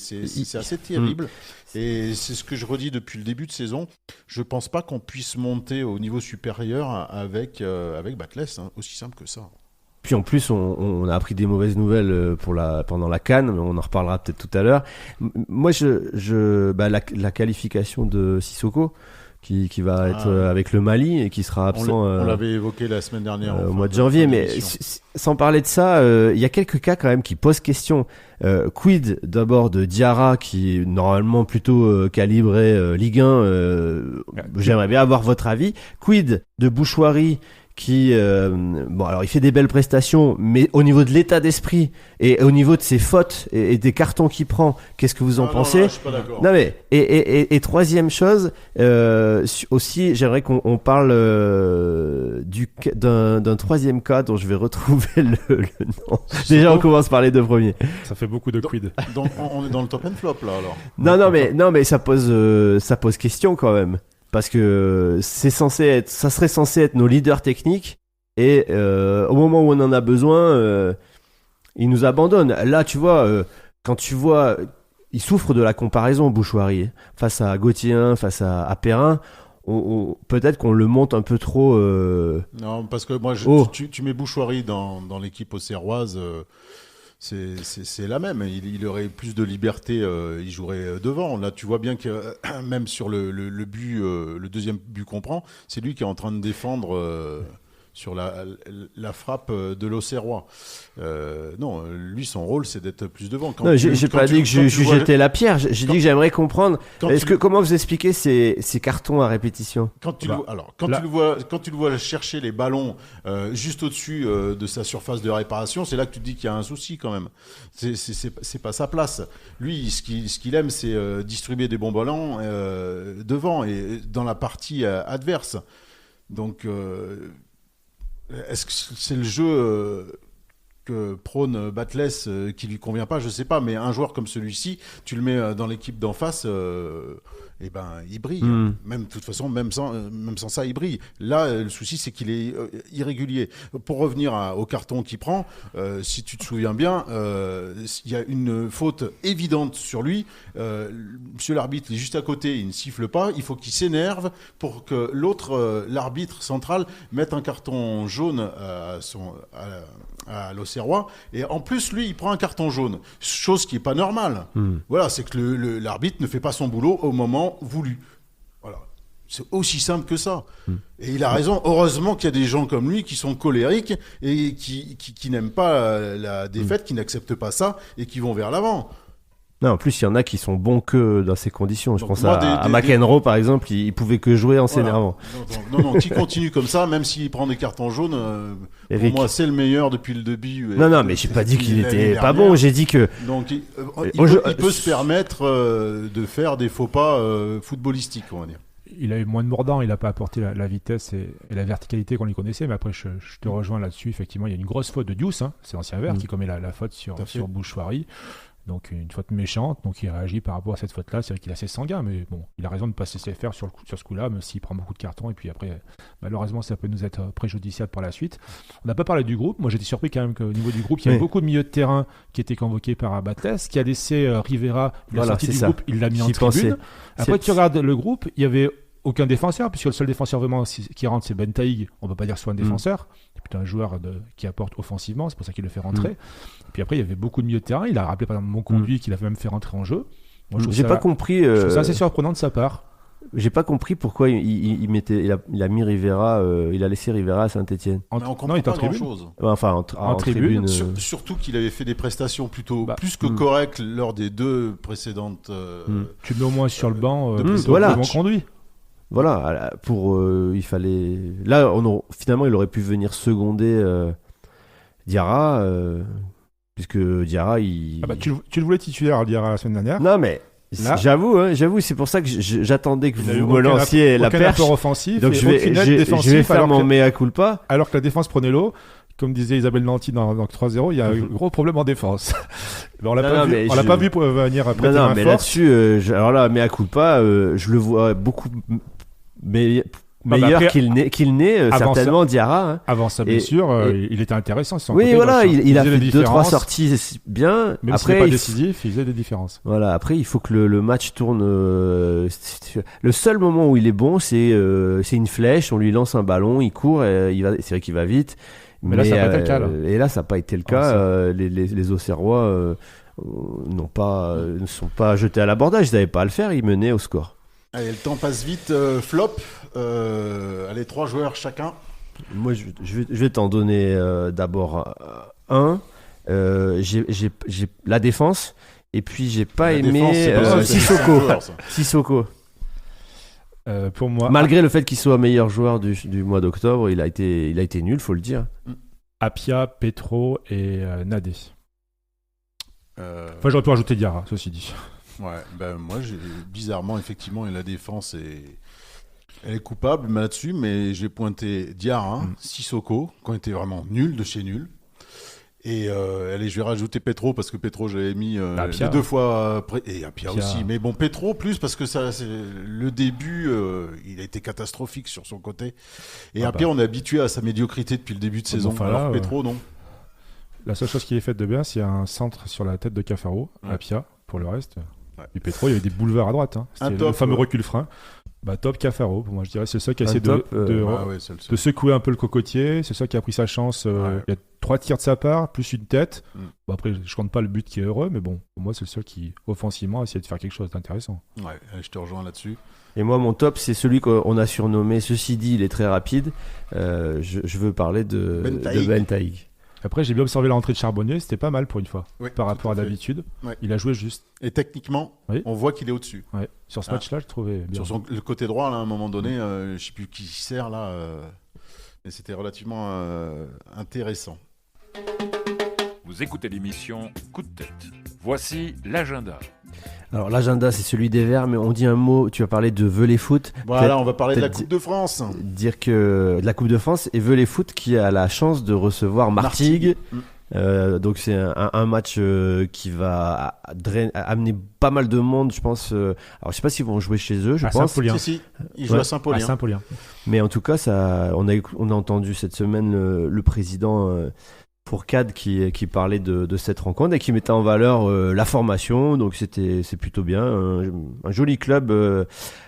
Speaker 1: assez terrible. Et c'est ce que je redis depuis le début de saison. Je pense pas qu'on puisse monter au niveau supérieur avec Batles, hein, aussi simple que ça.
Speaker 2: Puis en plus, on a appris des mauvaises nouvelles pendant la CAN, mais on en reparlera peut-être tout à l'heure. Moi, la qualification de Sissoko, qui va être avec le Mali et qui sera absent.
Speaker 1: On l'avait évoqué la semaine dernière.
Speaker 2: Au mois de janvier, mais sans parler de ça, il y a quelques cas quand même qui posent question. Quid d'abord de Diarra, qui est normalement plutôt calibré Ligue 1, j'aimerais bien avoir votre avis. Quid de Bouchouari, qui alors il fait des belles prestations, mais au niveau de l'état d'esprit et au niveau de ses fautes et des cartons qu'il prend, qu'est-ce que vous en pensez?
Speaker 1: Non, je suis pas d'accord.
Speaker 2: Non mais et troisième chose, aussi j'aimerais qu'on parle d'un troisième cas dont je vais retrouver le nom. Déjà on commence par les deux premiers.
Speaker 3: Ça fait beaucoup de quid.
Speaker 1: Donc on est dans le top and flop là alors.
Speaker 2: Non mais ça pose question quand même. parce que ça serait censé être nos leaders techniques, et au moment où on en a besoin, ils nous abandonnent. Là, tu vois, quand tu vois, il souffre de la comparaison, Bouchoirie, face à Gauthier, face à Perrin. Peut-être qu'on le monte un peu trop.
Speaker 1: Non, parce que moi, tu mets Bouchoirie dans l'équipe auxerroise, c'est la même. Il aurait plus de liberté, il jouerait devant. Là, tu vois bien que même sur le but, le deuxième but qu'on prend, c'est lui qui est en train de défendre. Sur la frappe de l'Auxerrois. Non, lui, son rôle, c'est d'être plus devant.
Speaker 2: Non, j'ai pas dit que je jetais la pierre. J'ai dit que j'aimerais comprendre. Comment vous expliquez ces cartons à répétition ?
Speaker 1: Quand tu le vois chercher les ballons juste au-dessus de sa surface de réparation, c'est là que tu te dis qu'il y a un souci quand même. C'est pas sa place. Lui, ce qu'il aime, c'est distribuer des bons ballons devant et dans la partie adverse. Donc est-ce que c'est le jeu que prône Batles qui lui convient pas ? Je sais pas, mais un joueur comme celui-ci, tu le mets dans l'équipe d'en face, il brille. Même de toute façon, même sans ça, il brille. Là, le souci, c'est qu'il est irrégulier. Pour revenir au carton qu'il prend, si tu te souviens bien, il y a une faute évidente sur lui. Monsieur l'arbitre, il est juste à côté, il ne siffle pas. Il faut qu'il s'énerve pour que l'arbitre central, mette un carton jaune à l'Auxerrois, et en plus lui il prend un carton jaune, chose qui est pas normale. Voilà, c'est que l'arbitre ne fait pas son boulot au moment voulu. Voilà, c'est aussi simple que ça. Et il a raison. Heureusement qu'il y a des gens comme lui qui sont colériques et qui n'aiment pas la défaite, qui n'acceptent pas ça et qui vont vers l'avant.
Speaker 2: Non, en plus, il y en a qui sont bons que dans ces conditions. Je pense à McEnroe, par exemple, il pouvait que jouer en s'énervant.
Speaker 1: Non, qui continue comme ça, même s'il prend des cartons jaunes, pour moi, c'est le meilleur depuis le début.
Speaker 2: Non, mais j'ai pas dit qu'il était pas bon, j'ai dit que...
Speaker 1: Donc, il peut se permettre de faire des faux pas footballistiques, on va dire.
Speaker 3: Il a eu moins de mordant, il n'a pas apporté la vitesse et la verticalité qu'on lui connaissait, mais après, je te rejoins là-dessus. Effectivement, il y a une grosse faute de Diouf, c'est l'ancien vert qui commet la faute sur Bouchoirie. Donc une faute méchante, donc il réagit par rapport à cette faute-là. C'est vrai qu'il est assez sanguin, mais bon, il a raison de ne pas se laisser faire sur ce coup-là, même s'il prend beaucoup de cartons. Et puis après, malheureusement, ça peut nous être préjudiciable par la suite. On n'a pas parlé du groupe. Moi, j'étais surpris quand même qu'au niveau du groupe, il y avait beaucoup de milieux de terrain qui étaient convoqués par Batles, qui a laissé Rivera, la sortie du groupe, il l'a mis en tribune. Après, tu regardes le groupe, il y avait aucun défenseur, puisque le seul défenseur vraiment qui rentre, c'est Ben Taïg. On ne peut pas dire que ce soit un défenseur. C'est plutôt un joueur qui apporte offensivement, c'est pour ça qu'il le fait rentrer. Et puis après, il y avait beaucoup de milieux de terrain. Il a rappelé par exemple Monconduit qu'il avait même fait rentrer en jeu. Moi,
Speaker 2: j'ai pas compris.
Speaker 3: Je trouve ça assez surprenant de sa part.
Speaker 2: J'ai pas compris pourquoi il a mis Rivera, il a laissé Rivera à Saint-Etienne.
Speaker 1: On comprend pas grand-chose.
Speaker 2: Enfin, en tribune.
Speaker 1: Surtout qu'il avait fait des prestations plutôt plus que correctes lors des deux précédentes.
Speaker 3: Tu le mets au moins sur le banc
Speaker 2: voilà.
Speaker 3: Monconduit.
Speaker 2: Voilà, il fallait. Là, finalement, il aurait pu venir seconder Diarra, puisque Diarra,
Speaker 3: tu le voulais titulaire, Diarra, la semaine dernière.
Speaker 2: Non, mais là, j'avoue, c'est pour ça que j'attendais que vous me lanciez la perche.
Speaker 3: Offensif,
Speaker 2: donc je vais faire mon mea culpa.
Speaker 3: Alors que la défense prenait l'eau. Comme disait Isabelle Nanty dans 3-0, il y a un gros problème en défense. On l'a pas vu venir après.
Speaker 2: Non, mais là-dessus, alors là, mea culpa, je le vois beaucoup meilleur qu'il n'est certainement Diarra. Hein.
Speaker 3: Avant sa blessure, il était intéressant.
Speaker 2: Oui, voilà, il a fait 2-3 sorties bien.
Speaker 3: Même après, s'il n'est pas décisif, il faisait des différences.
Speaker 2: Voilà, après, il faut que le match tourne. Le seul moment où il est bon, c'est une flèche, on lui lance un ballon, il court, c'est vrai qu'il va vite.
Speaker 3: Mais là, ça n'a pas été le cas. Là.
Speaker 2: Et là, ça n'a pas été le cas. Les Auxerrois ne sont pas jetés à l'abordage, ils n'avaient pas à le faire, ils menaient au score.
Speaker 1: Allez, le temps passe vite. Flop, allez, 3 joueurs chacun.
Speaker 2: Moi, je vais t'en donner d'abord un. J'ai la défense, et puis j'ai pas aimé Sissoko.
Speaker 3: Pour moi,
Speaker 2: malgré le fait qu'il soit meilleur joueur du mois d'octobre, il a été nul, faut le dire.
Speaker 3: Apia, Petro et Nadé. Enfin, j'aurais pu rajouter Diarra, ceci dit.
Speaker 1: Ouais, moi, bizarrement, effectivement, la défense elle est coupable là-dessus, mais j'ai pointé Diarra, Sissoko, qui ont été vraiment nuls de chez nuls. Et allez, je vais rajouter Petro parce que Petro, je l'avais mis
Speaker 3: Apia.
Speaker 1: les 2 fois après. Et Apia
Speaker 3: Apia.
Speaker 1: aussi. Mais bon, Petro plus parce que ça, c'est le début, il a été catastrophique sur son côté. Et Apia, on est habitué à sa médiocrité depuis le début de saison.
Speaker 3: enfin,
Speaker 1: Alors
Speaker 3: là,
Speaker 1: Petro, non.
Speaker 3: La seule chose qui est faite de bien, c'est un centre sur la tête de Cafaro,
Speaker 1: Ouais.
Speaker 3: Apia. Pour le reste,
Speaker 1: Ouais.
Speaker 3: et Petro, il y avait des boulevards à droite. Hein.
Speaker 1: Un
Speaker 3: C'était
Speaker 1: top,
Speaker 3: le fameux
Speaker 1: ouais.
Speaker 3: recul frein. Bah, top Cafaro, pour moi, je dirais. C'est le seul qui a
Speaker 2: Un
Speaker 3: essayé
Speaker 2: top,
Speaker 1: Ah ouais, c'est le seul.
Speaker 3: de secouer un peu le cocotier. C'est ça qui a pris sa chance.
Speaker 1: Ouais.
Speaker 3: Il y a 3 tirs de sa part, plus une tête.
Speaker 1: Mm.
Speaker 3: Bon, après, je compte pas le but qui est heureux, mais bon, pour moi, c'est le seul qui, offensivement, a essayé de faire quelque chose d'intéressant.
Speaker 1: Ouais, je te rejoins là-dessus.
Speaker 2: Et moi, mon top, c'est celui qu'on a surnommé. Ceci dit, il est très rapide. Je veux parler de Ben Taïg.
Speaker 3: Après, j'ai bien observé l'entrée de Charbonnier. C'était pas mal pour une fois,
Speaker 1: Oui,
Speaker 3: par
Speaker 1: tout
Speaker 3: rapport à
Speaker 1: fait.
Speaker 3: d'habitude.
Speaker 1: Ouais.
Speaker 3: Il a joué juste.
Speaker 1: Et techniquement,
Speaker 3: Oui.
Speaker 1: on voit qu'il est au-dessus.
Speaker 3: Ouais. Sur ce
Speaker 1: Ah.
Speaker 3: match-là, je trouvais bien.
Speaker 1: Sur le côté droit, là, à un moment donné, je sais plus qui sert là, mais c'était relativement intéressant.
Speaker 4: Vous écoutez l'émission Coup de tête. Voici l'agenda.
Speaker 2: Alors, l'agenda, c'est celui des Verts, mais on dit un mot. Tu as parlé de Velay-Foot.
Speaker 1: Voilà, on va parler de la
Speaker 2: peut-être
Speaker 1: Coupe de France.
Speaker 2: Dire que de la Coupe de France et Velay-Foot qui a la chance de recevoir Martigues. Donc c'est un match qui va amener pas mal de monde, je pense. Alors je sais pas s'ils vont jouer chez eux, je
Speaker 3: À
Speaker 2: pense.
Speaker 3: Saint-Paulien.
Speaker 1: Si, il joue à
Speaker 3: À
Speaker 1: Saint-Paulien.
Speaker 3: Saint-Paulien.
Speaker 2: Mais en tout cas, on a entendu cette semaine le président Fourcade qui parlait de cette rencontre et qui mettait en valeur la formation. Donc c'est plutôt bien. Un joli club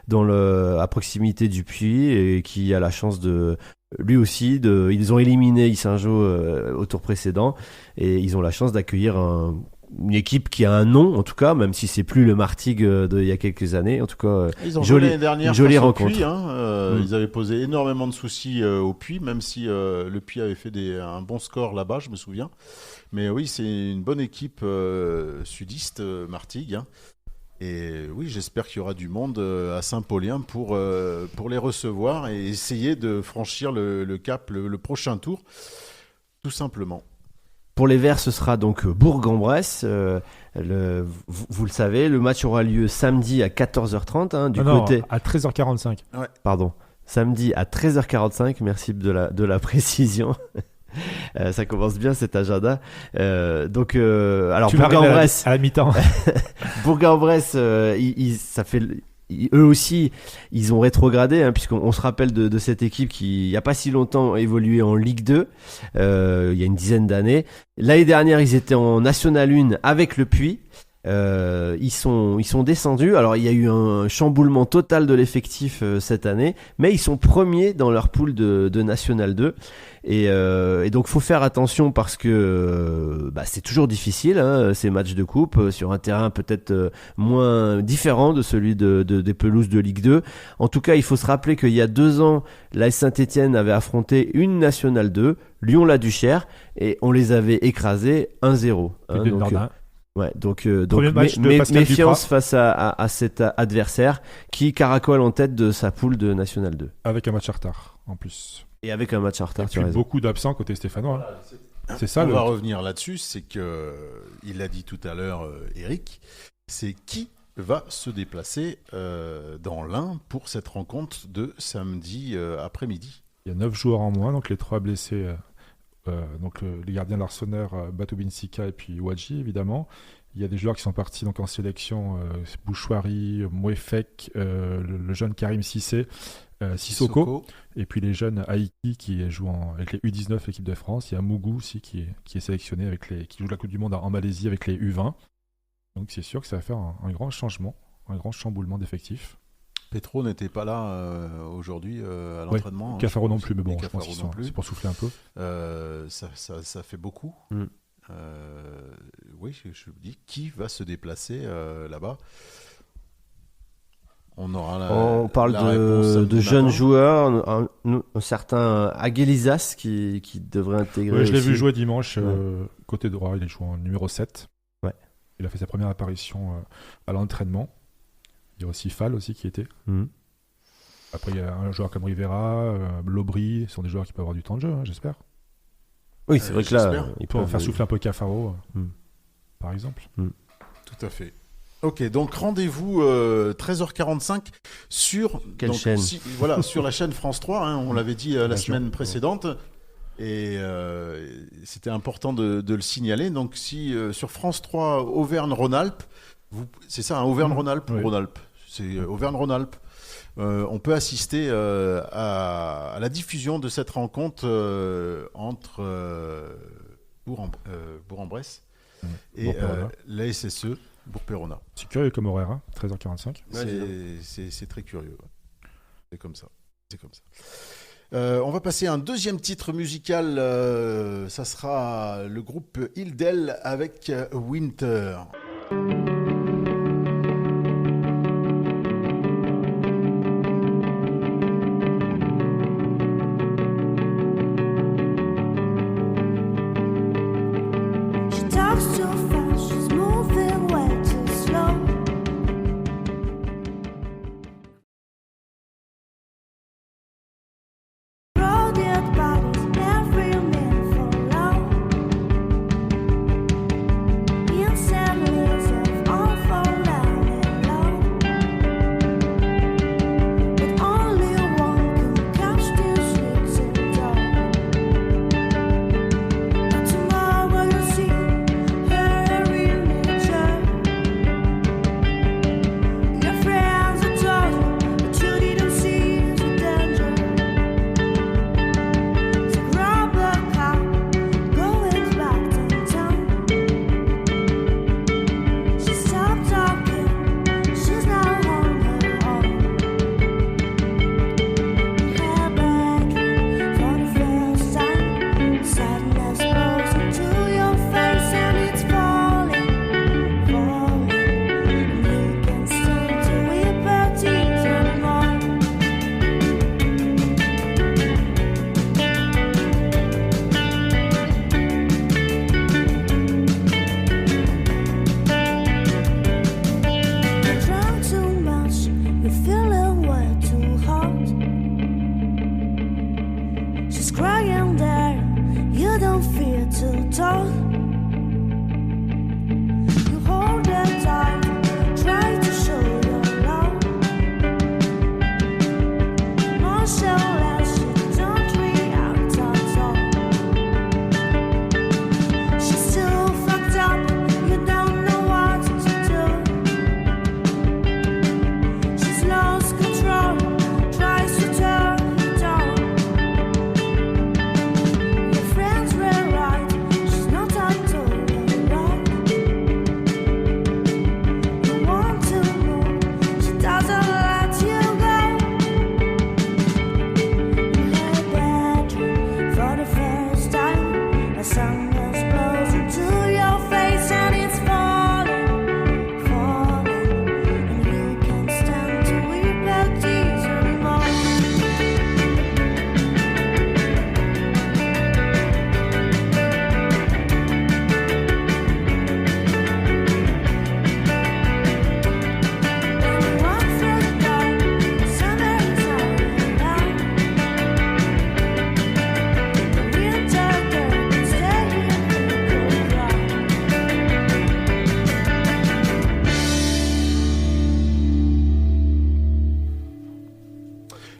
Speaker 2: à proximité du Puy et qui a la chance de lui aussi, ils ont éliminé Yssingeaux au tour précédent et ils ont la chance d'accueillir une équipe qui a un nom, en tout cas, même si c'est plus le Martigues d'il y a quelques années. En tout cas,
Speaker 1: Ils ont
Speaker 2: jolie-
Speaker 1: joué l'année dernière
Speaker 2: une jolie
Speaker 1: face au
Speaker 2: rencontre.
Speaker 1: Puy, hein,
Speaker 2: Mm.
Speaker 1: Ils avaient posé énormément de soucis au Puy, même si le Puy avait fait un bon score là-bas, je me souviens. Mais oui, c'est une bonne équipe sudiste, Martigues. Hein. Et oui, j'espère qu'il y aura du monde à Saint-Paulien pour les recevoir et essayer de franchir le cap, le prochain tour, tout simplement.
Speaker 2: pour les Verts, ce sera donc Bourg-en-Bresse. Vous le savez, le match aura lieu samedi à 14h30 hein,
Speaker 3: Non,
Speaker 2: côté.
Speaker 3: à 13h45.
Speaker 2: Pardon. Samedi à 13h45. Merci de la précision. Ça commence bien cet agenda. Alors
Speaker 3: Tu l'arrives
Speaker 2: Bourg-en-Bresse,
Speaker 3: à la mi-temps.
Speaker 2: Bourg-en-Bresse, eux aussi, ils ont rétrogradé, hein, puisqu'on se rappelle de cette équipe qui, il n'y a pas si longtemps, a évolué en Ligue 2, il y a une dizaine d'années. L'année dernière, ils étaient en National 1 avec le Puy. Ils sont descendus. Alors il y a eu un chamboulement total de l'effectif cette année, mais ils sont premiers dans leur poule de National 2 et donc faut faire attention parce que c'est toujours difficile hein, ces matchs de coupe sur un terrain peut-être moins différent de celui des pelouses de Ligue 2. En tout cas, il faut se rappeler qu'il y a 2 ans, l'AS Saint-Étienne avait affronté une National 2, Lyon-la-Duchère, et on les avait écrasés 1-0. hein, donc, ouais, donc
Speaker 3: match de Pascal
Speaker 2: méfiance
Speaker 3: Duprat.
Speaker 2: face à cet adversaire qui caracole en tête de sa poule de National 2.
Speaker 3: Avec un match en retard, en plus.
Speaker 2: Et avec un match en retard,
Speaker 3: Et
Speaker 2: tu as
Speaker 3: puis
Speaker 2: raison.
Speaker 3: beaucoup d'absents côté stéphanois. hein. C'est ça
Speaker 1: On
Speaker 3: le.
Speaker 1: va revenir là-dessus, c'est que il l'a dit tout à l'heure, Eric, c'est qui va se déplacer dans l'Ain pour cette rencontre de samedi après-midi.
Speaker 3: Il y a 9 joueurs en moins, donc les 3 blessés. Donc les gardiens de l'Arseneur, Batoubin Sika et puis Wadji, évidemment. Il y a des joueurs qui sont partis donc en sélection, Bouchouari, Mouefek, le jeune Karim Cissé, Sissoko, et puis les jeunes Haïti qui jouent avec les U19 équipe de France. Il y a Mougou aussi qui est sélectionné qui joue la Coupe du Monde en Malaisie avec les U20. Donc c'est sûr que ça va faire un grand changement, un grand chamboulement d'effectifs.
Speaker 1: Petro n'était pas là aujourd'hui à l'entraînement.
Speaker 3: Cafaro non
Speaker 1: pense.
Speaker 3: plus, mais bon,
Speaker 1: Et
Speaker 3: je
Speaker 1: Cafaro
Speaker 3: pense qu'ils
Speaker 1: non
Speaker 3: sont,
Speaker 1: plus.
Speaker 3: c'est pour souffler un peu.
Speaker 1: Ça fait beaucoup.
Speaker 2: Mm.
Speaker 1: Oui, je vous dis, qui va se déplacer là-bas? On aura
Speaker 2: On parle
Speaker 1: la réponse
Speaker 2: de
Speaker 1: samedi
Speaker 2: jeunes
Speaker 1: matin.
Speaker 2: joueurs, un certain Aguelisas qui devrait intégrer.
Speaker 3: Ouais, je l'ai
Speaker 2: aussi.
Speaker 3: vu jouer dimanche,
Speaker 2: Ouais.
Speaker 3: côté droit, il est joué en numéro 7.
Speaker 2: Ouais.
Speaker 3: Il a fait sa première apparition à l'entraînement. Il y a aussi Fall aussi qui était.
Speaker 2: Mhm.
Speaker 3: Après, il y a un joueur comme Rivera, Lobry, ce sont des joueurs qui peuvent avoir du temps de jeu, hein, j'espère.
Speaker 2: Oui, c'est vrai que là,
Speaker 1: j'espère.
Speaker 2: ils
Speaker 3: Pour
Speaker 2: peuvent
Speaker 3: faire souffler un peu Cafaro,
Speaker 2: Mm.
Speaker 3: par exemple.
Speaker 1: Tout à fait. Ok, donc rendez-vous 13h45 sur
Speaker 2: Quelle chaîne
Speaker 1: voilà, sur la chaîne France 3. Hein, on l'avait dit la
Speaker 3: Bien
Speaker 1: semaine
Speaker 3: sûr.
Speaker 1: précédente. Et c'était important de le signaler. Donc, si sur France 3, Auvergne-Rhône-Alpes, c'est ça, Auvergne-Rhône-Alpes ou Rhône-Alpes ? C'est Auvergne-Rhône-Alpes. On peut assister à la diffusion de cette rencontre entre Bourg-en-Bresse et la SSE Bourg-Péronat.
Speaker 3: C'est curieux comme horaire, hein, 13h45.
Speaker 1: C'est très curieux. Ouais. C'est comme ça. On va passer à un deuxième titre musical. Ça sera le groupe Hildel avec Winter.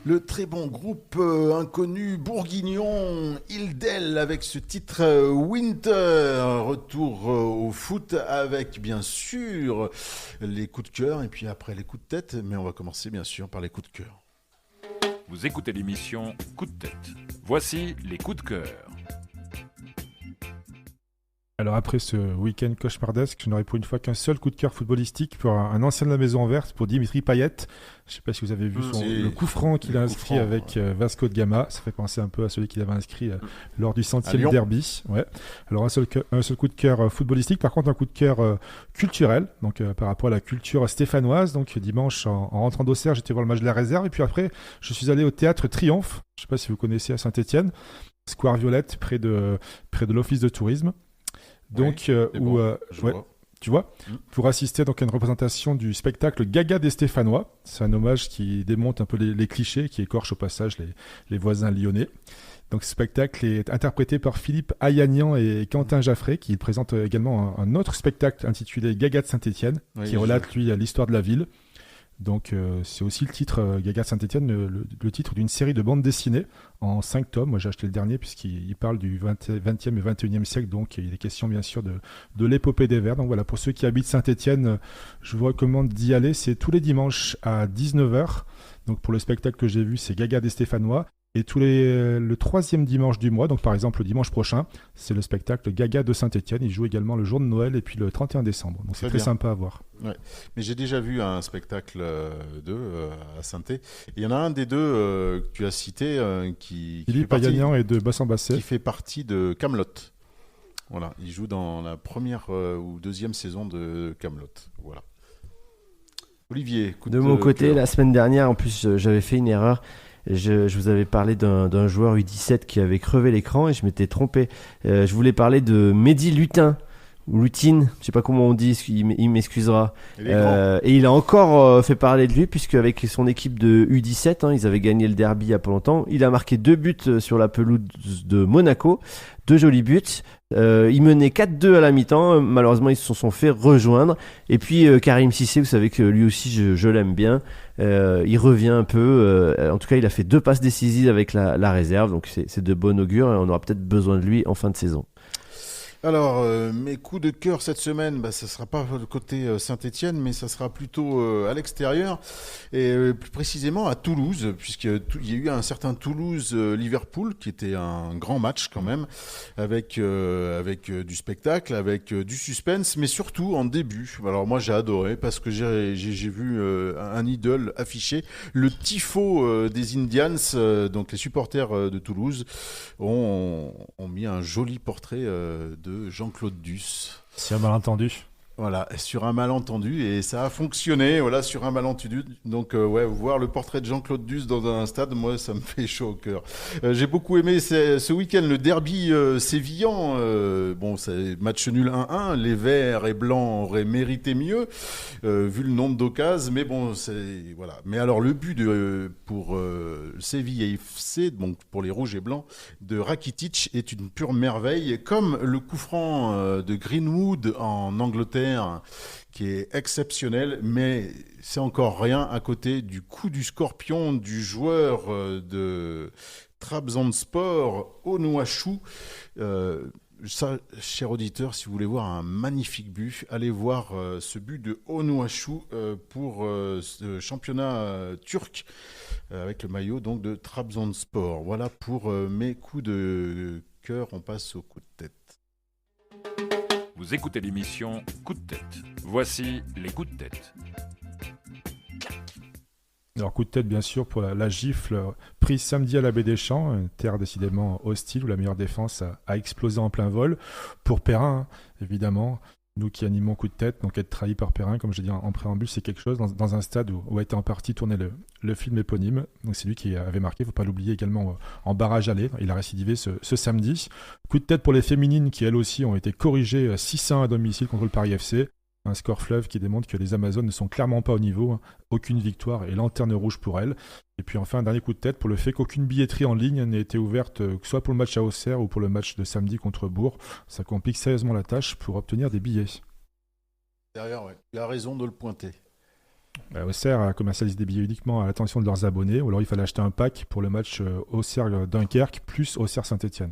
Speaker 1: Le très bon groupe inconnu bourguignon Hildel avec ce titre Winter. Retour au foot avec bien sûr les coups de cœur et puis après les coups de tête. Mais on va commencer bien sûr par les coups de cœur.
Speaker 4: Vous écoutez l'émission Coup de tête. Voici les coups de cœur.
Speaker 3: Alors après ce week-end cauchemardesque, je n'aurai pour une fois qu'un seul coup de cœur footballistique pour un ancien de la Maison Verte, pour Dimitri Payet. Je ne sais pas si vous avez vu le coup franc qu'il a inscrit avec Vasco de Gama. Ça fait penser un peu à celui qu'il avait inscrit lors du 100e derby. Ouais. Alors un seul coup de cœur footballistique, par contre un coup de cœur culturel, donc par rapport à la culture stéphanoise. Donc dimanche en rentrant d'Auxerre, j'étais voir le match de la réserve et puis après je suis allé au théâtre Triomphe. Je ne sais pas si vous connaissez à Saint-Étienne, Square Violette près de l'office de tourisme. Donc, tu vois, pour assister donc à une représentation du spectacle Gaga des Stéphanois. C'est un hommage qui démonte un peu les clichés, qui écorche au passage les voisins lyonnais. Donc, ce spectacle est interprété par Philippe Ayagnan et Quentin Jaffré, qui présentent également un autre spectacle intitulé Gaga de Saint-Étienne, qui relate, lui, l'histoire de la ville. Donc c'est aussi le titre, Gaga Saint-Étienne, le titre d'une série de bandes dessinées en 5 tomes. Moi j'ai acheté le dernier puisqu'il parle du 20e et 21e siècle, donc il est question bien sûr de l'épopée des Verts. Donc voilà, pour ceux qui habitent Saint-Étienne, je vous recommande d'y aller. C'est tous les dimanches à 19h. Donc pour le spectacle que j'ai vu, c'est Gaga des Stéphanois. Et le 3e dimanche du mois, donc par exemple le dimanche prochain, c'est le spectacle Gaga de Saint-Étienne. Il joue également le jour de Noël et puis le 31 décembre. Donc c'est très sympa à voir.
Speaker 1: Ouais. Mais j'ai déjà vu un spectacle à Saint-Étienne. Il y en a un des deux que tu as cité qui
Speaker 3: Philippe Pagagnan et de Bassan-Basset.
Speaker 1: Qui fait partie de Kaamelott. Voilà, il joue dans la première ou deuxième saison de Kaamelott. Voilà. Olivier,
Speaker 2: de mon côté, la semaine dernière, en plus, j'avais fait une erreur. Je vous avais parlé d'un joueur U17 qui avait crevé l'écran et je m'étais trompé. Je voulais parler de Mehdi Lutin, ou Lutine, je sais pas comment on dit, il m'excusera. Et il a encore fait parler de lui puisque avec son équipe de U17, ils avaient gagné le derby il y a pas longtemps. Il a marqué 2 buts sur la pelouse de Monaco, 2 jolis buts. Il menait 4-2 à la mi-temps. Malheureusement, ils se sont fait rejoindre. Et puis Karim Cissé, vous savez que lui aussi, je l'aime bien. Il revient un peu. En tout cas, il a fait 2 passes décisives avec la réserve. Donc, c'est de bon augure. Et on aura peut-être besoin de lui en fin de saison.
Speaker 1: Alors, mes coups de cœur cette semaine, ça ne sera pas le côté Saint-Étienne, mais ça sera plutôt à l'extérieur, et plus précisément à Toulouse, puisqu'il y a eu un certain Toulouse-Liverpool, qui était un grand match quand même, avec du spectacle, avec du suspense, mais surtout en début. Alors moi j'ai adoré, parce que j'ai vu un idole affiché, le tifo des Indians, donc les supporters de Toulouse, ont mis un joli portrait de Jean-Claude Duss.
Speaker 3: C'est un malentendu.
Speaker 1: Voilà, sur un malentendu, et ça a fonctionné, voilà, sur un malentendu. Donc, voir le portrait de Jean-Claude Duss dans un stade, moi, ça me fait chaud au cœur. J'ai beaucoup aimé ce week-end le derby sévillan. C'est match nul 1-1. Les verts et blancs auraient mérité mieux, vu le nombre d'occasions. Mais bon, voilà. Mais alors, le but pour Séville FC, donc pour les rouges et blancs, de Rakitic est une pure merveille, comme le coup franc de Greenwood en Angleterre, qui est exceptionnel, mais c'est encore rien à côté du coup du scorpion du joueur de Trabzonspor, Onuachu. Ça, cher auditeur, si vous voulez voir un magnifique but, allez voir ce but de Onuachu pour ce championnat turc avec le maillot donc de Trabzonspor. Voilà pour mes coups de cœur. On passe au coup de tête.
Speaker 4: Vous écoutez l'émission Coup de tête. Voici les coups de tête.
Speaker 3: Alors coup de tête bien sûr pour la gifle prise samedi à la Baie des Champs, une terre décidément hostile où la meilleure défense a explosé en plein vol. Pour Perrin, évidemment, nous qui animons coup de tête, donc être trahi par Perrin, comme je dis en préambule, c'est quelque chose dans un stade où a été en partie tourné le film éponyme. Donc c'est lui qui avait marqué, il ne faut pas l'oublier également en barrage aller. Il a récidivé ce samedi. Coup de tête pour les féminines qui elles aussi ont été corrigées 6-1 à domicile contre le Paris FC. Un score fleuve qui démontre que les Amazones ne sont clairement pas au niveau. Aucune victoire et lanterne rouge pour elles. Et puis enfin un dernier coup de tête pour le fait qu'aucune billetterie en ligne n'ait été ouverte, que ce soit pour le match à Auxerre ou pour le match de samedi contre Bourg. Ça complique sérieusement la tâche pour obtenir des billets.
Speaker 1: Derrière, il a raison de le pointer.
Speaker 3: Auxerre a commercialisé des billets uniquement à l'attention de leurs abonnés, ou alors il fallait acheter un pack pour le match Auxerre-Dunkerque plus Auxerre-Saint-Étienne.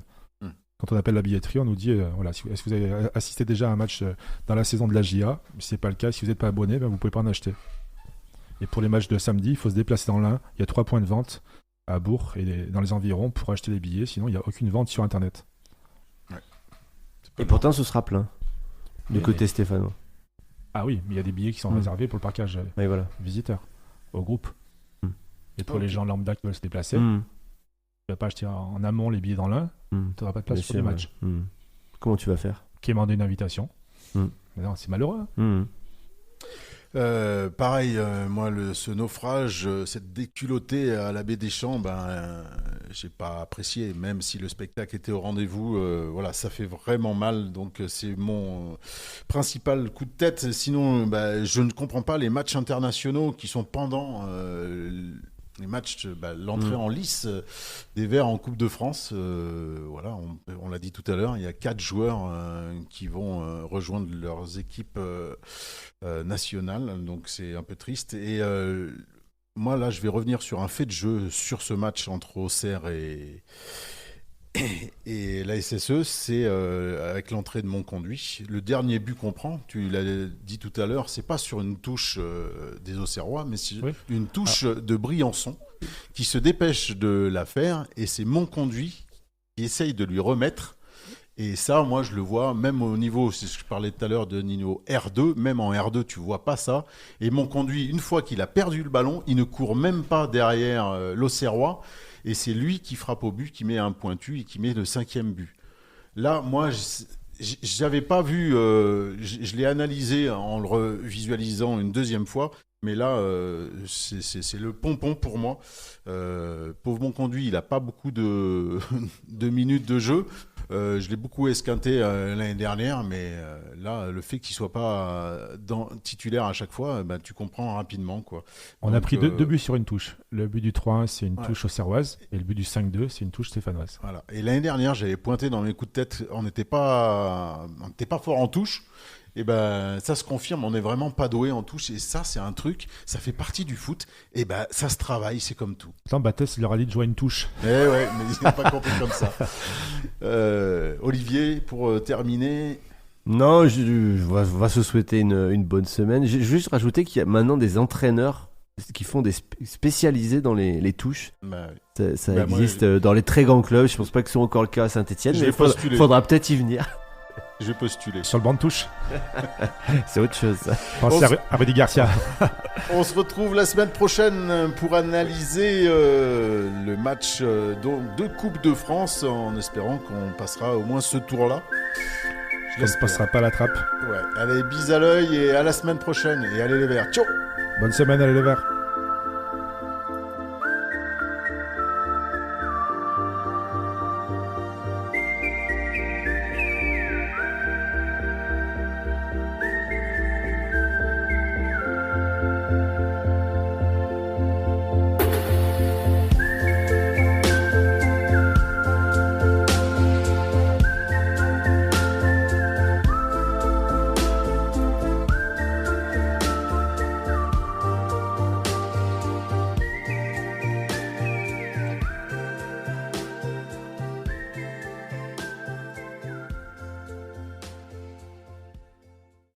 Speaker 3: Quand on appelle la billetterie, on nous dit est-ce que vous avez assisté déjà à un match dans la saison de la JA? Si ce n'est pas le cas, si vous n'êtes pas abonné, vous ne pouvez pas en acheter. Et pour les matchs de samedi, il faut se déplacer dans l'Ain. Il y a 3 points de vente à Bourg et dans les environs pour acheter les billets. Sinon, il n'y a aucune vente sur Internet.
Speaker 2: Ouais. Et pourtant, ce sera plein du côté stéphanois.
Speaker 3: Ah oui, mais il y a des billets qui sont réservés pour le parquage visiteur, au groupe. Et pour les gens lambda qui veulent se déplacer, tu ne vas pas acheter en amont les billets dans l'Ain, tu n'auras pas de place pour le match.
Speaker 2: Comment tu vas faire?
Speaker 3: Quémander une invitation. Non, c'est malheureux.
Speaker 1: Pareil, moi, ce naufrage, cette déculottée à la Baie des Champs, j'ai pas apprécié, même si le spectacle était au rendez-vous. Ça fait vraiment mal. Donc, c'est mon principal coup de tête. Sinon, je ne comprends pas les matchs internationaux qui sont pendant les matchs, l'entrée en lice des Verts en Coupe de France. Voilà, on l'a dit tout à l'heure, il y a 4 joueurs qui vont rejoindre leurs équipes nationales, donc c'est un peu triste. Et moi, là, je vais revenir sur un fait de jeu sur ce match entre Auxerre et la SSE, c'est avec l'entrée de Monconduit. Le dernier but qu'on prend, tu l'as dit tout à l'heure, c'est pas sur une touche des Auxerrois, mais c'est une touche de Briançon qui se dépêche de la faire, et c'est Monconduit qui essaye de lui remettre. Et ça, moi, je le vois, même au niveau, c'est ce que je parlais tout à l'heure de Nino, R2, même en R2, tu vois pas ça. Et Monconduit, une fois qu'il a perdu le ballon, il ne court même pas derrière l'Auxerrois. Et c'est lui qui frappe au but, qui met un pointu et qui met le 5e but. Là, moi, j'avais pas vu, je l'ai analysé en le revisualisant une deuxième fois, mais là, c'est le pompon pour moi. Pauvre Monconduit, il n'a pas beaucoup de minutes de jeu. Je l'ai beaucoup esquinté l'année dernière, mais là, le fait qu'il ne soit pas titulaire à chaque fois, tu comprends rapidement, quoi.
Speaker 3: On a pris deux buts sur une touche. Le but du 3-1, c'est une touche auxerroise, et le but du 5-2, c'est une touche stéphanoise.
Speaker 1: Voilà. Et l'année dernière, j'avais pointé dans mes coups de tête, on n'était pas fort en touche. Et ça se confirme, on n'est vraiment pas doué en touche, et ça, c'est un truc, ça fait partie du foot, et ça se travaille, c'est comme tout.
Speaker 3: Attends, Bathès, il leur a dit de jouer une touche.
Speaker 1: Ouais, mais il n'est pas compris comme ça. Olivier, pour terminer.
Speaker 2: Non, on va se souhaiter une bonne semaine. Je vais juste rajouter qu'il y a maintenant des entraîneurs qui font des spécialisés dans les touches. Ça existe dans les très grands clubs. Je pense pas que ce soit encore le cas à Saint-Etienne, mais il faudra peut-être y venir.
Speaker 1: Je vais postuler.
Speaker 3: Sur le banc de touche.
Speaker 2: C'est autre chose, ça.
Speaker 3: Pensez à Rudy Garcia.
Speaker 1: On se retrouve la semaine prochaine pour analyser le match de Coupe de France, en espérant qu'on passera au moins ce tour-là.
Speaker 3: On ne se passera pas la trappe.
Speaker 1: Ouais. Allez, bis à l'œil et à la semaine prochaine. Et allez les Verts. Ciao.
Speaker 3: Bonne semaine, allez les Verts.